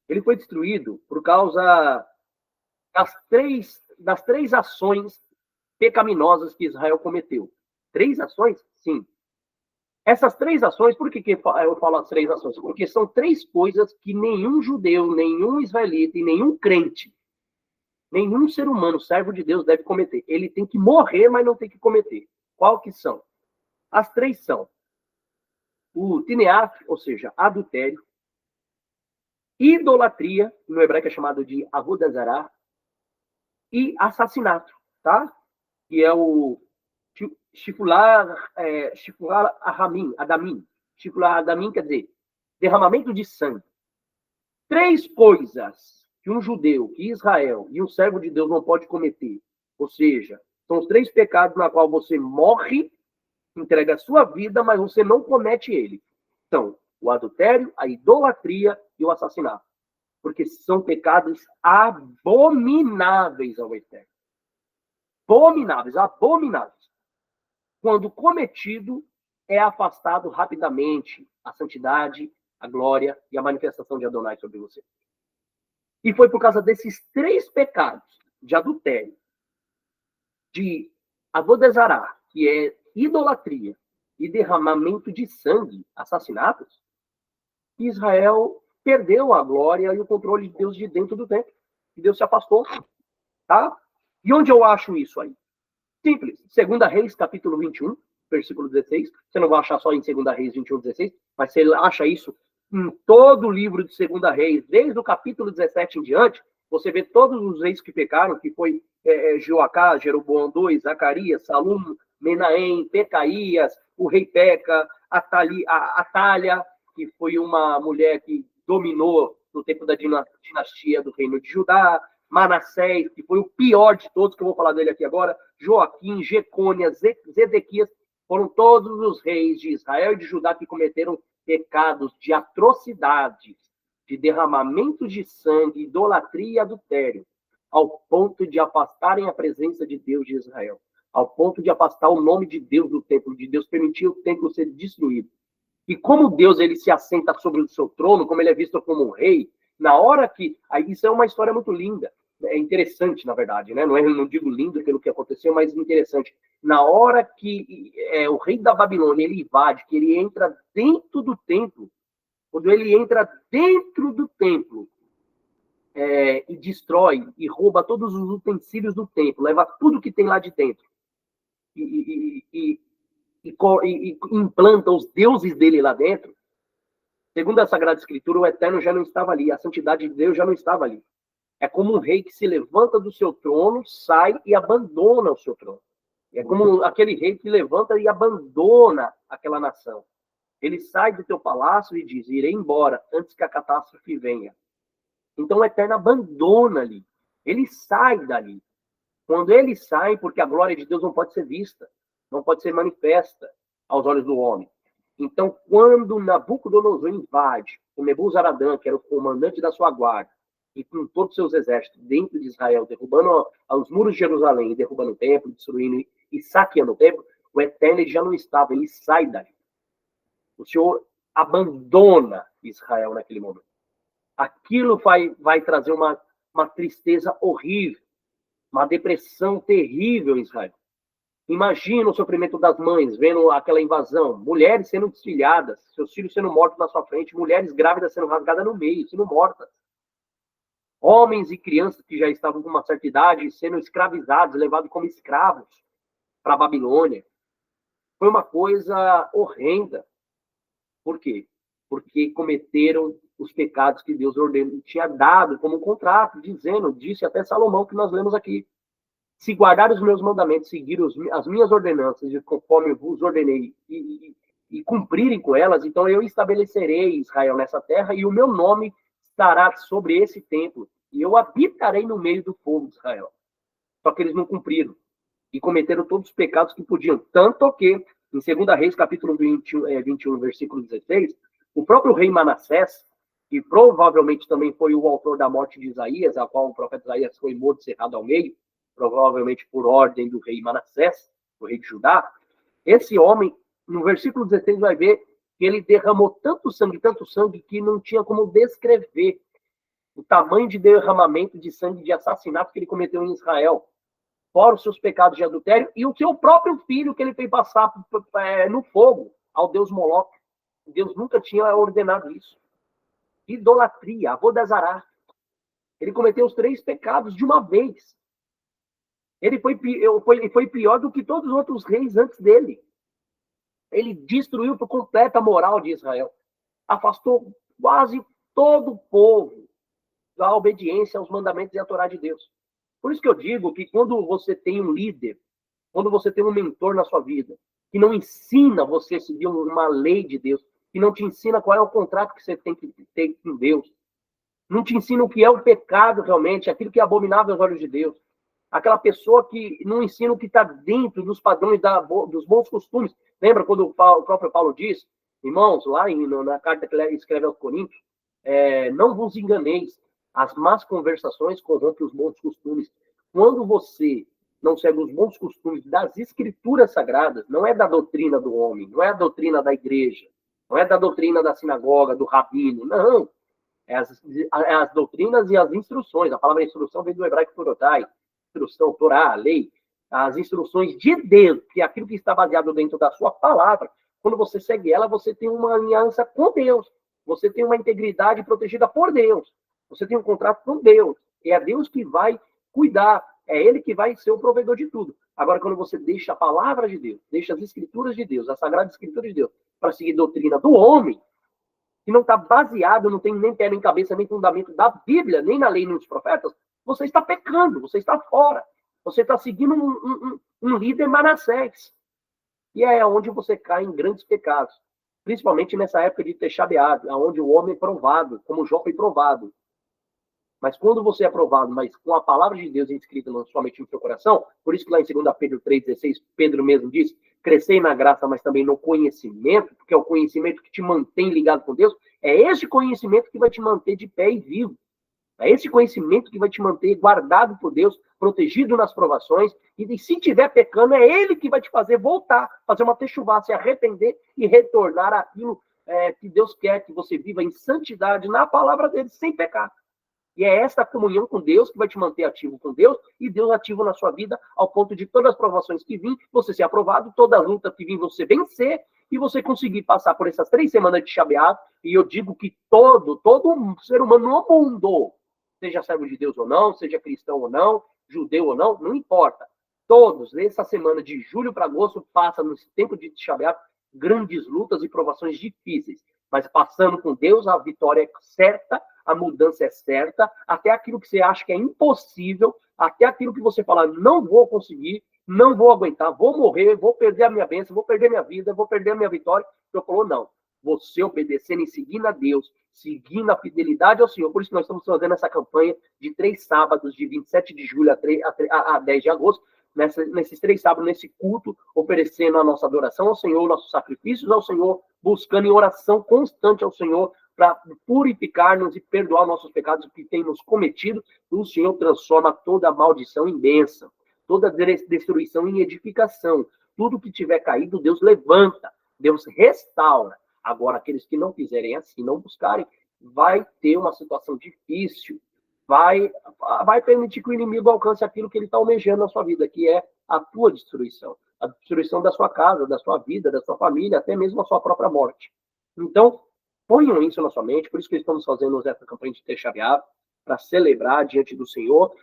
ele foi destruído por causa das três ações pecaminosas que Israel cometeu. 3 ações? Sim. Essas 3 ações, por que eu falo as 3 ações? Porque são 3 coisas que nenhum judeu, nenhum israelita e nenhum crente, nenhum ser humano, servo de Deus, deve cometer. Ele tem que morrer, mas não tem que cometer. Qual que são? As 3 são o tineaf, ou seja, adultério, idolatria, no hebraico é chamado de avodah zará, e assassinato, tá? Que é o Shifular Adamim. Shifular Adamim quer dizer derramamento de sangue. 3 coisas que um judeu, que Israel e um servo de Deus não pode cometer. Ou seja, são os 3 pecados na qual você morre, entrega a sua vida, mas você não comete ele. São o adultério, a idolatria e o assassinato. Porque são pecados abomináveis ao Eterno. Abomináveis. Quando cometido, é afastado rapidamente a santidade, a glória e a manifestação de Adonai sobre você. E foi por causa desses 3 pecados, de adultério, de avodah zará, que é idolatria, e derramamento de sangue, assassinatos, que Israel perdeu a glória e o controle de Deus de dentro do templo. E Deus se afastou. Tá? E onde eu acho isso aí? Simples. 2 Reis, capítulo 21, versículo 16. Você não vai achar só em 2 Reis 21, 16, mas você acha isso em todo o livro de 2 Reis, desde o capítulo 17 em diante. Você vê todos os reis que pecaram, que foi Joacás, Jeroboão II, Zacarias, Salum, Menahem, Pecaías, o rei Peca, Atalha, que foi uma mulher que dominou no tempo da dinastia do reino de Judá, Manassés, que foi o pior de todos, que eu vou falar dele aqui agora, Joaquim, Jecônias, Zedequias, foram todos os reis de Israel e de Judá que cometeram pecados de atrocidades, de derramamento de sangue, idolatria e adultério, ao ponto de afastarem a presença de Deus de Israel, ao ponto de afastar o nome de Deus do templo, de Deus permitir o templo ser destruído. E como Deus ele se assenta sobre o seu trono, como ele é visto como um rei, na hora que... Aí, isso é uma história muito linda, é interessante, na verdade, né? Não digo lindo pelo que aconteceu, mas interessante. Na hora que o rei da Babilônia ele invade, que ele entra dentro do templo, quando ele entra dentro do templo e destrói e rouba todos os utensílios do templo, leva tudo que tem lá de dentro e implanta os deuses dele lá dentro, segundo a Sagrada Escritura, o Eterno já não estava ali, a santidade de Deus já não estava ali. É como um rei que se levanta do seu trono, sai e abandona o seu trono. É como aquele rei que levanta e abandona aquela nação. Ele sai do teu palácio e diz, irei embora antes que a catástrofe venha. Então o Eterno abandona ali. Ele sai dali. Quando ele sai, porque a glória de Deus não pode ser vista, não pode ser manifesta aos olhos do homem. Então, quando Nabucodonosor invade, o Nebuzaradã, que era o comandante da sua guarda, e com todos os seus exércitos dentro de Israel, derrubando os muros de Jerusalém, derrubando o templo, destruindo e saqueando o templo, o Eterno ele já não estava, ele sai daí. O Senhor abandona Israel naquele momento. Aquilo vai trazer uma tristeza horrível, uma depressão terrível em Israel. Imagina o sofrimento das mães vendo aquela invasão, mulheres sendo desfilhadas, seus filhos sendo mortos na sua frente, mulheres grávidas sendo rasgadas no meio, sendo mortas. Homens e crianças que já estavam com uma certa idade sendo escravizados, levados como escravos para a Babilônia. Foi uma coisa horrenda. Por quê? Porque cometeram os pecados que Deus ordenou, tinha dado como um contrato, disse até Salomão, que nós lemos aqui. Se guardar os meus mandamentos, seguir as minhas ordenanças, conforme eu vos ordenei, e cumprirem com elas, então eu estabelecerei Israel nessa terra, e o meu nome estará sobre esse templo, e eu habitarei no meio do povo de Israel. Só que eles não cumpriram, e cometeram todos os pecados que podiam. Tanto que, em 2 Reis, capítulo 21, versículo 16, o próprio rei Manassés, que provavelmente também foi o autor da morte de Isaías, a qual o profeta Isaías foi morto, cerrado ao meio, provavelmente por ordem do rei Manassés, o rei de Judá, esse homem, no versículo 16, vai ver que ele derramou tanto sangue, que não tinha como descrever o tamanho de derramamento de sangue, de assassinato que ele cometeu em Israel, fora os seus pecados de adultério, e o seu próprio filho que ele fez passar no fogo ao deus Moloque. Deus nunca tinha ordenado isso. Idolatria, avodazará. Ele cometeu os 3 pecados de uma vez. Ele foi pior do que todos os outros reis antes dele. Ele destruiu por completo a moral de Israel. Afastou quase todo o povo da obediência aos mandamentos e à Torá de Deus. Por isso que eu digo que quando você tem um líder, quando você tem um mentor na sua vida, que não ensina você a seguir uma lei de Deus, que não te ensina qual é o contrato que você tem que ter com Deus, não te ensina o que é o pecado realmente, aquilo que é abominável aos olhos de Deus, aquela pessoa que não ensina o que está dentro dos padrões dos bons costumes. Lembra quando o próprio Paulo diz, irmãos, lá na carta que ele escreve aos Coríntios, não vos enganeis, as más conversações corrompem os bons costumes. Quando você não segue os bons costumes das escrituras sagradas, não é da doutrina do homem, não é a doutrina da igreja, não é da doutrina da sinagoga, do rabino, não. É as doutrinas e as instruções. A palavra instrução vem do hebraico torotai, instrução, Torá, lei, as instruções de Deus, que é aquilo que está baseado dentro da sua palavra. Quando você segue ela, você tem uma aliança com Deus. Você tem uma integridade protegida por Deus. Você tem um contrato com Deus. E é Deus que vai cuidar. É Ele que vai ser o provedor de tudo. Agora, quando você deixa a palavra de Deus, deixa as escrituras de Deus, a sagrada escritura de Deus, para seguir a doutrina do homem, que não está baseado, não tem nem pé, nem cabeça, nem fundamento da Bíblia, nem na lei, nem nos profetas, você está pecando, você está fora. Você está seguindo um líder Manassés. E é onde você cai em grandes pecados. Principalmente nessa época de Teshá B'Av, onde o homem é provado, como Jó foi provado. Mas quando você é provado, mas com a palavra de Deus inscrita somente no seu coração, por isso que lá em 2 Pedro 3,16, Pedro mesmo diz, crescei na graça, mas também no conhecimento, porque é o conhecimento que te mantém ligado com Deus, é esse conhecimento que vai te manter de pé e vivo. É esse conhecimento que vai te manter guardado por Deus, protegido nas provações, e se tiver pecando, é Ele que vai te fazer voltar, fazer uma techuvá, se arrepender e retornar àquilo que Deus quer que você viva em santidade na palavra dele, sem pecar. E é essa comunhão com Deus que vai te manter ativo com Deus, e Deus ativo na sua vida, ao ponto de todas as provações que vir, você ser aprovado, toda luta que vir, você vencer, e você conseguir passar por essas 3 semanas de Shabeat. E eu digo que todo ser humano no mundo, seja servo de Deus ou não, seja cristão ou não, judeu ou não importa. Todos, nessa semana de julho para agosto, passa nesse tempo de Shabeat, grandes lutas e provações difíceis. Mas passando com Deus, a vitória é certa, a mudança é certa, até aquilo que você acha que é impossível, até aquilo que você fala, não vou conseguir, não vou aguentar, vou morrer, vou perder a minha bênção, vou perder minha vida, vou perder a minha vitória. Deus falou, não. Você obedecendo e seguindo a Deus, seguindo a fidelidade ao Senhor. Por isso que nós estamos fazendo essa campanha de 3 sábados, de 27 de julho a 10 de agosto, nesses 3 sábados, nesse culto, oferecendo a nossa adoração ao Senhor, nossos sacrifícios ao Senhor, buscando em oração constante ao Senhor, para purificar-nos e perdoar nossos pecados que temos cometido. O Senhor transforma toda maldição em bênção, toda destruição em edificação. Tudo que tiver caído, Deus levanta, Deus restaura. Agora, aqueles que não fizerem assim, não buscarem, vai ter uma situação difícil, vai permitir que o inimigo alcance aquilo que ele está almejando na sua vida, que é a tua destruição, a destruição da sua casa, da sua vida, da sua família, até mesmo a sua própria morte. Então, ponham isso na sua mente, por isso que estamos fazendo essa campanha de Texha B'Av, para celebrar diante do Senhor,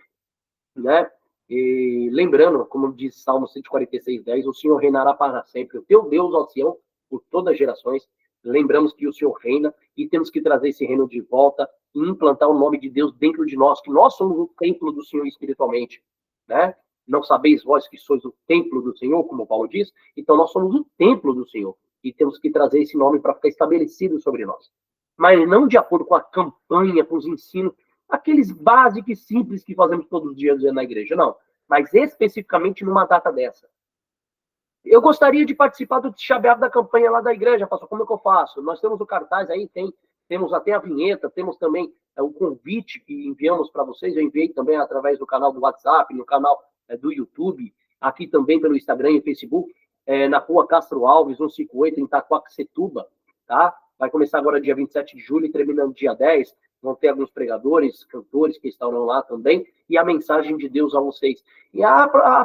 né? E lembrando, como diz Salmo 146:10, o Senhor reinará para sempre. O teu Deus, ó Sião, por todas as gerações. Lembramos que o Senhor reina e temos que trazer esse reino de volta e implantar o nome de Deus dentro de nós, que nós somos o templo do Senhor espiritualmente, né? Não sabeis vós que sois o templo do Senhor, como Paulo diz? Então nós somos o templo do Senhor e temos que trazer esse nome para ficar estabelecido sobre nós. Mas não de acordo com a campanha, com os ensinos, aqueles básicos e simples que fazemos todos os dias na igreja, não. Mas especificamente numa data dessa. Eu gostaria de participar do Texha B'Av da campanha lá da igreja, pastor. Como é que eu faço? Nós temos o cartaz aí, temos até a vinheta, temos também o convite que enviamos para vocês. Eu enviei também através do canal do WhatsApp, no canal do YouTube, aqui também pelo Instagram e Facebook, na rua Castro Alves, 158, em Itaquaquecetuba, tá? Vai começar agora dia 27 de julho e terminando dia 10. Vão ter alguns pregadores, cantores que estarão lá também, e a mensagem de Deus a vocês. E,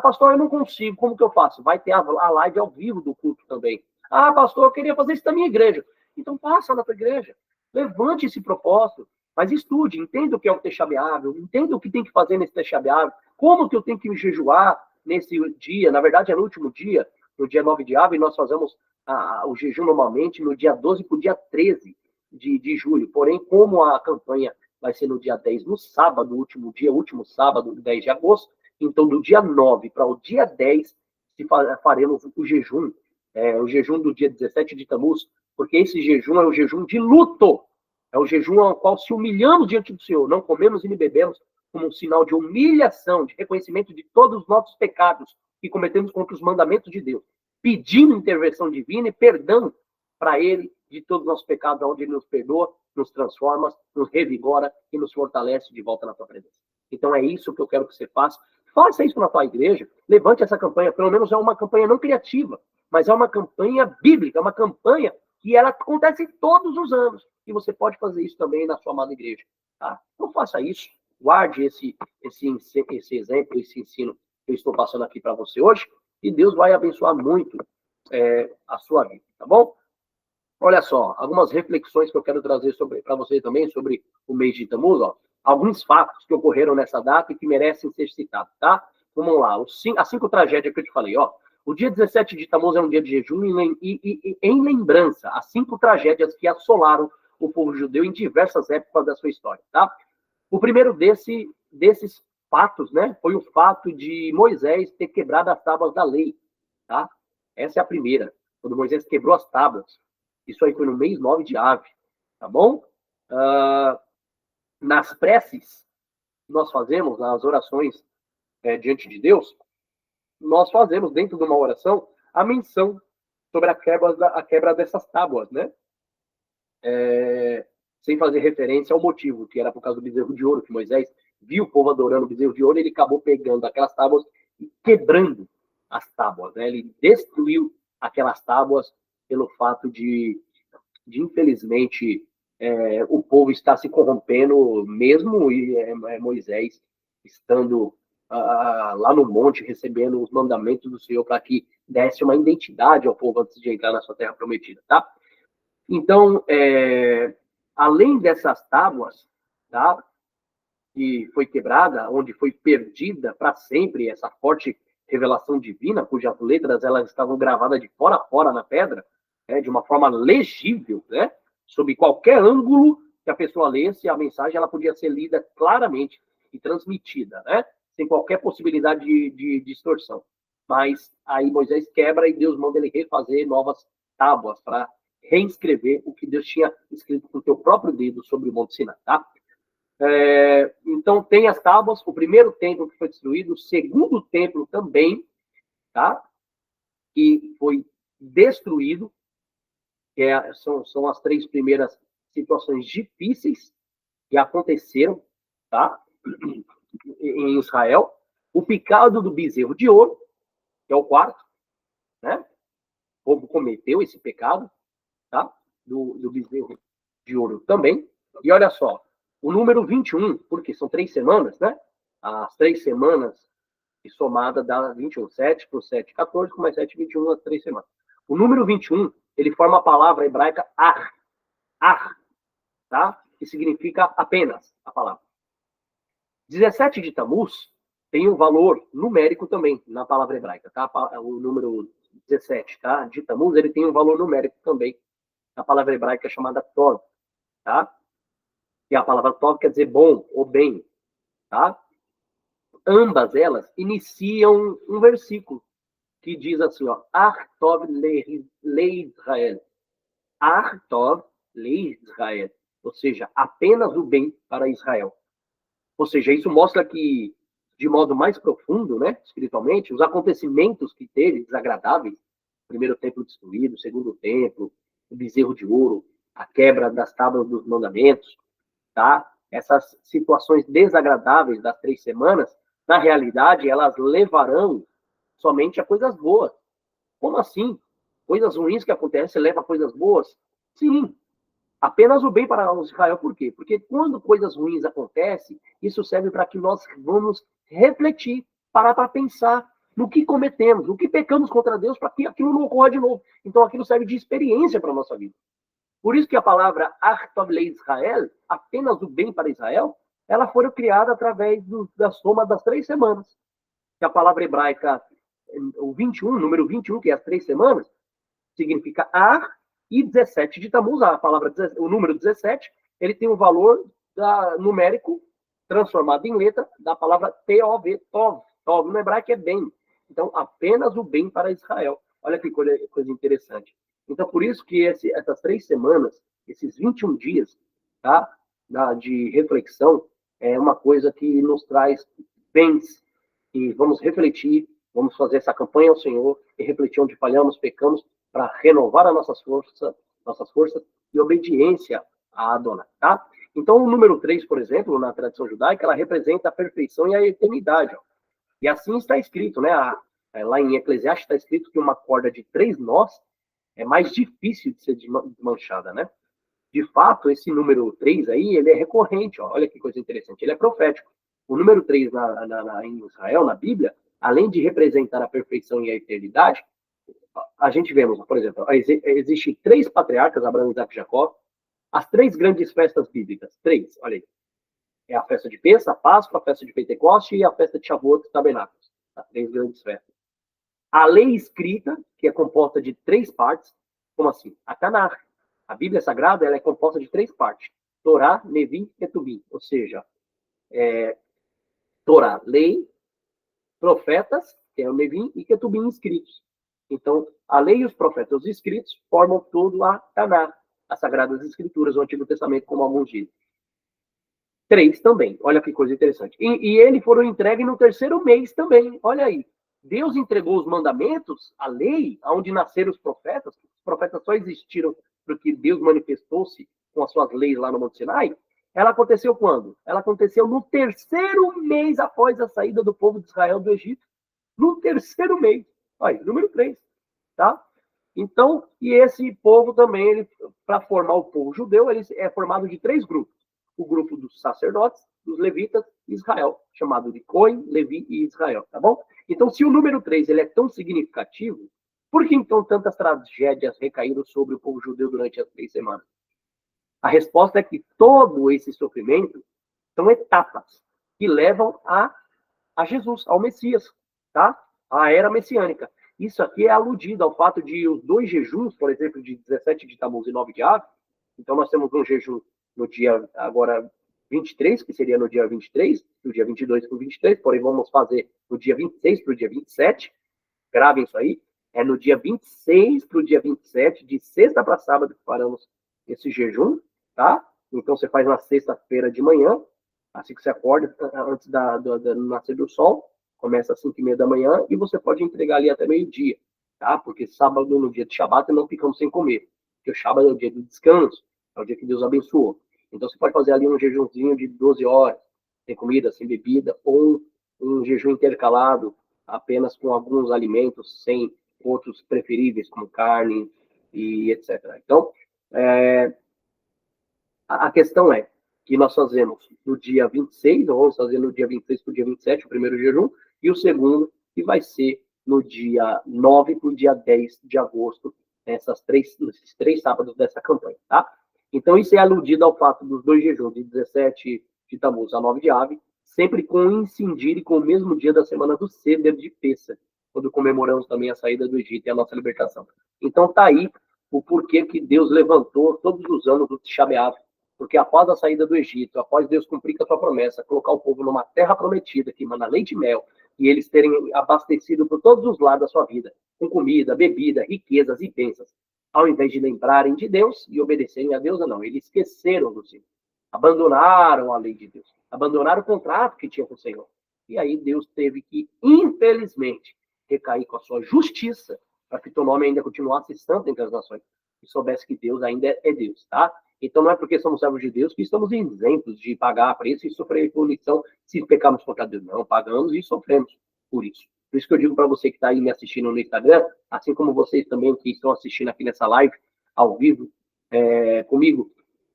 pastor, eu não consigo, como que eu faço? Vai ter a live ao vivo do culto também. Pastor, eu queria fazer isso na minha igreja. Então, passa na tua igreja. Levante esse propósito, mas estude, entenda o que é o Texha B'Av, entenda o que tem que fazer nesse Texha B'Av, como que eu tenho que me jejuar nesse dia. Na verdade, é no último dia, no dia 9 de Av, e nós fazemos o jejum normalmente no dia 12 para o dia 13 de julho. Porém, como a campanha vai ser no dia 10, no sábado, último sábado, 10 de agosto, então do dia 9 para o dia 10, faremos o jejum do dia 17 de Tammuz, porque esse jejum é o jejum de luto, é o jejum ao qual se humilhamos diante do Senhor, não comemos e nem bebemos, como um sinal de humilhação, de reconhecimento de todos os nossos pecados que cometemos contra os mandamentos de Deus, pedindo intervenção divina e perdão para Ele de todos os nossos pecados, onde Ele nos perdoa, nos transforma, nos revigora e nos fortalece de volta na tua presença. Então é isso que eu quero que você faça. Faça isso na tua igreja, levante essa campanha, pelo menos é uma campanha não criativa, mas é uma campanha bíblica, é uma campanha que ela acontece todos os anos. E você pode fazer isso também na sua amada igreja. Tá? Então faça isso, guarde esse exemplo, esse ensino que eu estou passando aqui para você hoje, e Deus vai abençoar muito a sua vida, tá bom? Olha só, algumas reflexões que eu quero trazer para você também sobre o mês de Tammuz, ó. Alguns fatos que ocorreram nessa data e que merecem ser citados, tá? Vamos lá, as 5 tragédias que eu te falei, ó. O dia 17 de Tammuz é um dia de jejum e em lembrança as 5 tragédias que assolaram o povo judeu em diversas épocas da sua história, tá? O primeiro desses fatos, né, foi o fato de Moisés ter quebrado as tábuas da lei, tá? Essa é a primeira, quando Moisés quebrou as tábuas. Isso aí foi no mês 9 de Av, tá bom? Nas preces que nós fazemos, nas orações diante de Deus, nós fazemos dentro de uma oração a menção sobre a quebra dessas tábuas, né? Sem fazer referência ao motivo, que era por causa do bezerro de ouro, que Moisés viu o povo adorando o bezerro de ouro, e ele acabou pegando aquelas tábuas e quebrando as tábuas, né? Ele destruiu aquelas tábuas pelo fato de infelizmente, o povo está se corrompendo, mesmo Moisés estando lá no monte, recebendo os mandamentos do Senhor para que desse uma identidade ao povo antes de entrar na sua terra prometida, tá? Então, além dessas tábuas, tá, que foi quebrada, onde foi perdida para sempre essa forte revelação divina, cujas letras elas estavam gravadas de fora a fora na pedra, de uma forma legível, né? Sob qualquer ângulo que a pessoa lesse, a mensagem ela podia ser lida claramente e transmitida, né? Sem qualquer possibilidade de distorção. Mas aí Moisés quebra e Deus manda ele refazer novas tábuas para reescrever o que Deus tinha escrito com o seu próprio dedo sobre o Monte Sinai, tá? Então, tem as tábuas, o primeiro templo que foi destruído, o segundo templo também, tá? Que foi destruído, são as 3 primeiras situações difíceis que aconteceram, tá? Em Israel. O pecado do bezerro de ouro, que é o quarto, né? O povo cometeu esse pecado, tá? Do bezerro de ouro também. E olha só, o número 21, porque são 3 semanas, né? As 3 semanas somada dá 21. 7 por 7, 14, com mais 7, 21, as 3 semanas. O número 21, ele forma a palavra hebraica ar, tá? Que significa apenas a palavra. 17 de Tamuz tem um valor numérico também na palavra hebraica, tá? O número 17, tá? De Tamuz, ele tem um valor numérico também na palavra hebraica chamada Tov, tá? E a palavra Tov quer dizer bom ou bem, tá? Ambas elas iniciam um versículo que diz assim, ó, Artov le Israel. Artov le Israel. Ou seja, apenas o bem para Israel. Ou seja, isso mostra que, de modo mais profundo, né, espiritualmente, os acontecimentos que teve, desagradáveis, o primeiro templo destruído, o segundo templo, o bezerro de ouro, a quebra das tábuas dos mandamentos, tá? Essas situações desagradáveis das 3 semanas, na realidade, elas levarão somente a coisas boas. Como assim? Coisas ruins que acontecem levam a coisas boas? Sim, apenas o bem para Israel. Por quê? Porque quando coisas ruins acontecem, isso serve para que nós vamos refletir, parar para pensar no que cometemos, no que pecamos contra Deus, para que aquilo não ocorra de novo. Então, aquilo serve de experiência para a nossa vida. Por isso que a palavra Artov le Israel, apenas o bem para Israel, ela foi criada através da soma das 3 semanas. Que a palavra hebraica, o 21, número 21, que é as 3 semanas, significa Ar, e 17 de Tamuz, a palavra, o número 17, ele tem um valor numérico transformado em letra da palavra Tov, Tov. Tov no hebraico é bem. Então, apenas o bem para Israel. Olha que coisa interessante. Então, por isso que essas 3 semanas, esses 21 dias, tá, de reflexão, é uma coisa que nos traz bens. E vamos refletir, vamos fazer essa campanha ao Senhor e refletir onde falhamos, pecamos, para renovar as nossas forças e obediência a Adonai, tá? Então, o número 3, por exemplo, na tradição judaica, ela representa a perfeição e a eternidade. Ó. E assim está escrito, né? Lá em Eclesiastes está escrito que uma corda de 3 nós é mais difícil de ser desmanchada, né? De fato, esse número 3 aí, ele é recorrente, ó. Olha que coisa interessante, ele é profético. O número 3 em Israel, na Bíblia, além de representar a perfeição e a eternidade, a gente vemos, por exemplo, existem 3 patriarcas, Abraão, Isaac e Jacó, as 3 grandes festas bíblicas, 3, olha aí. É a festa de Pêssah, a Páscoa, a festa de Pentecoste e a festa de Shavuot, Tabernáculos. As 3 grandes festas. A lei escrita, que é composta de 3 partes, como assim? A Tanakh. A Bíblia Sagrada, ela é composta de 3 partes. Torá, Nevi e Ketuvim. Ou seja, Torá, lei, profetas, que é o Nevi, e Ketuvim escritos. Então, a lei e os profetas escritos formam todo a Tanakh, as Sagradas Escrituras, o Antigo Testamento, como alguns dizem. 3 também, olha que coisa interessante. E eles foram entregues no 3º mês também, olha aí. Deus entregou os mandamentos, a lei, onde nasceram os profetas só existiram porque Deus manifestou-se com as suas leis lá no Monte Sinai. Ela aconteceu quando? Ela aconteceu no 3º mês após a saída do povo de Israel do Egito. No 3º mês. Olha, número 3, tá? Então, e esse povo também, para formar o povo judeu, ele é formado de 3 grupos. O grupo dos sacerdotes, dos levitas e Israel, chamado de Cohen, Levi e Israel, tá bom? Então, se o número 3 ele é tão significativo, por que então tantas tragédias recaíram sobre o povo judeu durante as 3 semanas? A resposta é que todo esse sofrimento são etapas que levam a Jesus, ao Messias, tá? A era messiânica. Isso aqui é aludido ao fato de os 2 jejuns, por exemplo, de 17 de Tamuz e 9 de Av. Então, nós temos um jejum no dia, agora, 23, que seria no dia 23, do dia 22 para o 23, porém vamos fazer no dia 26 para o dia 27. Gravem isso aí. É no dia 26 para o dia 27, de sexta para sábado, que faremos esse jejum, tá? Então, você faz na sexta-feira de manhã, Assim que você acorda, antes do nascer do sol, começa às 5h30 da manhã e você pode entregar ali até meio-dia, tá? Porque sábado, no dia de Shabat, não ficamos sem comer. Porque o Shabat é o dia do descanso, é o dia que Deus abençoou. Então você pode fazer ali um jejumzinho de 12 horas, sem comida, sem bebida, ou um jejum intercalado, apenas com alguns alimentos, sem outros preferíveis, como carne e etc. Então, a questão é que nós fazemos no dia 26, nós vamos fazer no dia 26 para o dia 27, o primeiro jejum, e o segundo, que vai ser no dia 9 para o dia 10 de agosto, esses três sábados dessa campanha, tá? Então, isso é aludido ao fato dos dois jejuns, de 17 de Tammuz a 9 de Ave, sempre coincidir com o mesmo dia da semana do Seder de Pêssar, quando comemoramos também a saída do Egito e a nossa libertação. Então, tá aí o porquê que Deus levantou todos os anos do Tisha B'Av, porque após a saída do Egito, após Deus cumprir com a sua promessa, colocar o povo numa terra prometida, que emana leite e mel, e eles terem abastecido por todos os lados da sua vida, com comida, bebida, riquezas e bênçãos, ao invés de lembrarem de Deus e obedecerem a Deus, não, eles esqueceram do Senhor, abandonaram a lei de Deus, abandonaram o contrato que tinha com o Senhor. E aí Deus teve que, infelizmente, recair com a sua justiça, para que o teu nome ainda continuasse santo entre as nações, e soubesse que Deus ainda é Deus, tá? Então não é porque somos servos de Deus que estamos isentos de pagar preço e sofrer punição se pecarmos contra Deus. Não, pagamos e sofremos por isso. Por isso que eu digo para você que está aí me assistindo no Instagram, assim como vocês também que estão assistindo aqui nessa live, ao vivo, comigo,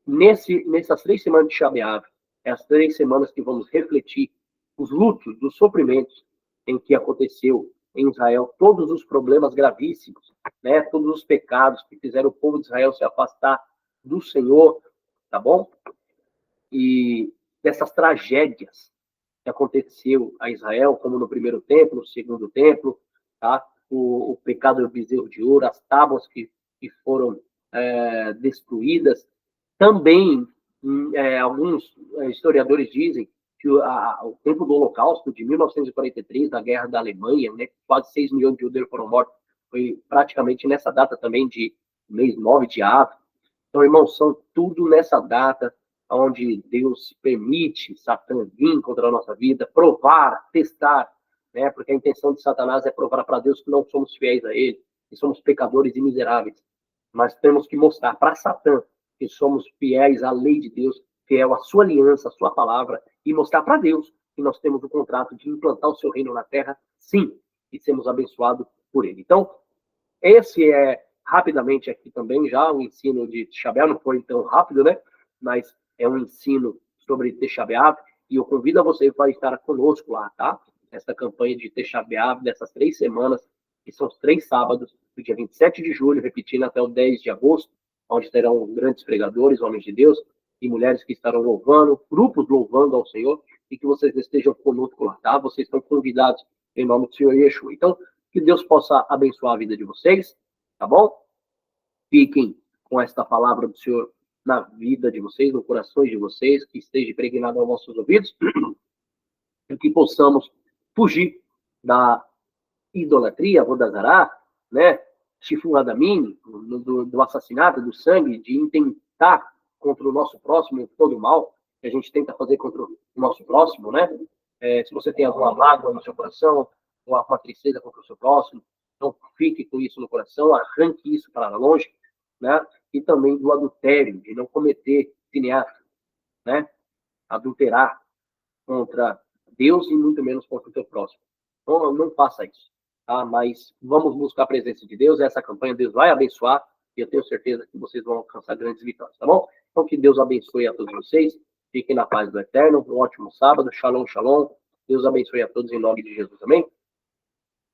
nessas 3 semanas de Tisha B'Av, as 3 semanas que vamos refletir os lutos, os sofrimentos em que aconteceu em Israel, todos os problemas gravíssimos, né, todos os pecados que fizeram o povo de Israel se afastar do Senhor, tá bom? E dessas tragédias que aconteceu a Israel, como no primeiro templo, no segundo templo, tá? O pecado do bezerro de ouro, as tábuas que foram destruídas. Também, alguns historiadores dizem que o tempo do Holocausto, de 1943, da Guerra da Alemanha, né, quase 6 milhões de judeus foram mortos, foi praticamente nessa data também, de mês 9 de Av. Então, irmãos, são tudo nessa data onde Deus permite Satã vir contra a nossa vida, provar, testar, né? Porque a intenção de Satanás é provar para Deus que não somos fiéis a ele, que somos pecadores e miseráveis. Mas temos que mostrar para Satã que somos fiéis à lei de Deus, fiel à sua aliança, à sua palavra, e mostrar para Deus que nós temos o contrato de implantar o seu reino na terra, sim, e sermos abençoados por ele. Então, esse rapidamente aqui também já o ensino de Tisha B'Av, não foi tão rápido, né? Mas é um ensino sobre Tisha B'Av, e eu convido a você para estar conosco lá, tá? Essa campanha de Tisha B'Av, dessas 3 semanas, que são os 3 sábados, do dia 27 de julho, repetindo até o 10 de agosto, onde terão grandes pregadores, homens de Deus, e mulheres que estarão louvando, grupos louvando ao Senhor, e que vocês estejam conosco lá, tá? Vocês estão convidados em nome do Senhor Yeshua. Então, que Deus possa abençoar a vida de vocês, tá bom? Fiquem com esta palavra do Senhor na vida de vocês, no coração de vocês, que esteja impregnado aos nossos ouvidos, e que possamos fugir da idolatria, Vodazará, né? Shifun Hadamim, do assassinato, do sangue, de intentar contra o nosso próximo todo o mal que a gente tenta fazer contra o nosso próximo, né? Se você tem alguma mágoa no seu coração, ou uma tristeza contra o seu próximo, então fique com isso no coração, arranque isso para longe, né? E também do adultério, de não cometer cineasta, né? Adulterar contra Deus e muito menos contra o teu próximo. Então, não faça isso, tá? Mas vamos buscar a presença de Deus, essa campanha Deus vai abençoar, e eu tenho certeza que vocês vão alcançar grandes vitórias, tá bom? Então, que Deus abençoe a todos vocês, fiquem na paz do Eterno, um ótimo sábado, shalom, shalom, Deus abençoe a todos em nome de Jesus, amém?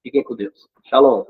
Fiquem com Deus. Shalom.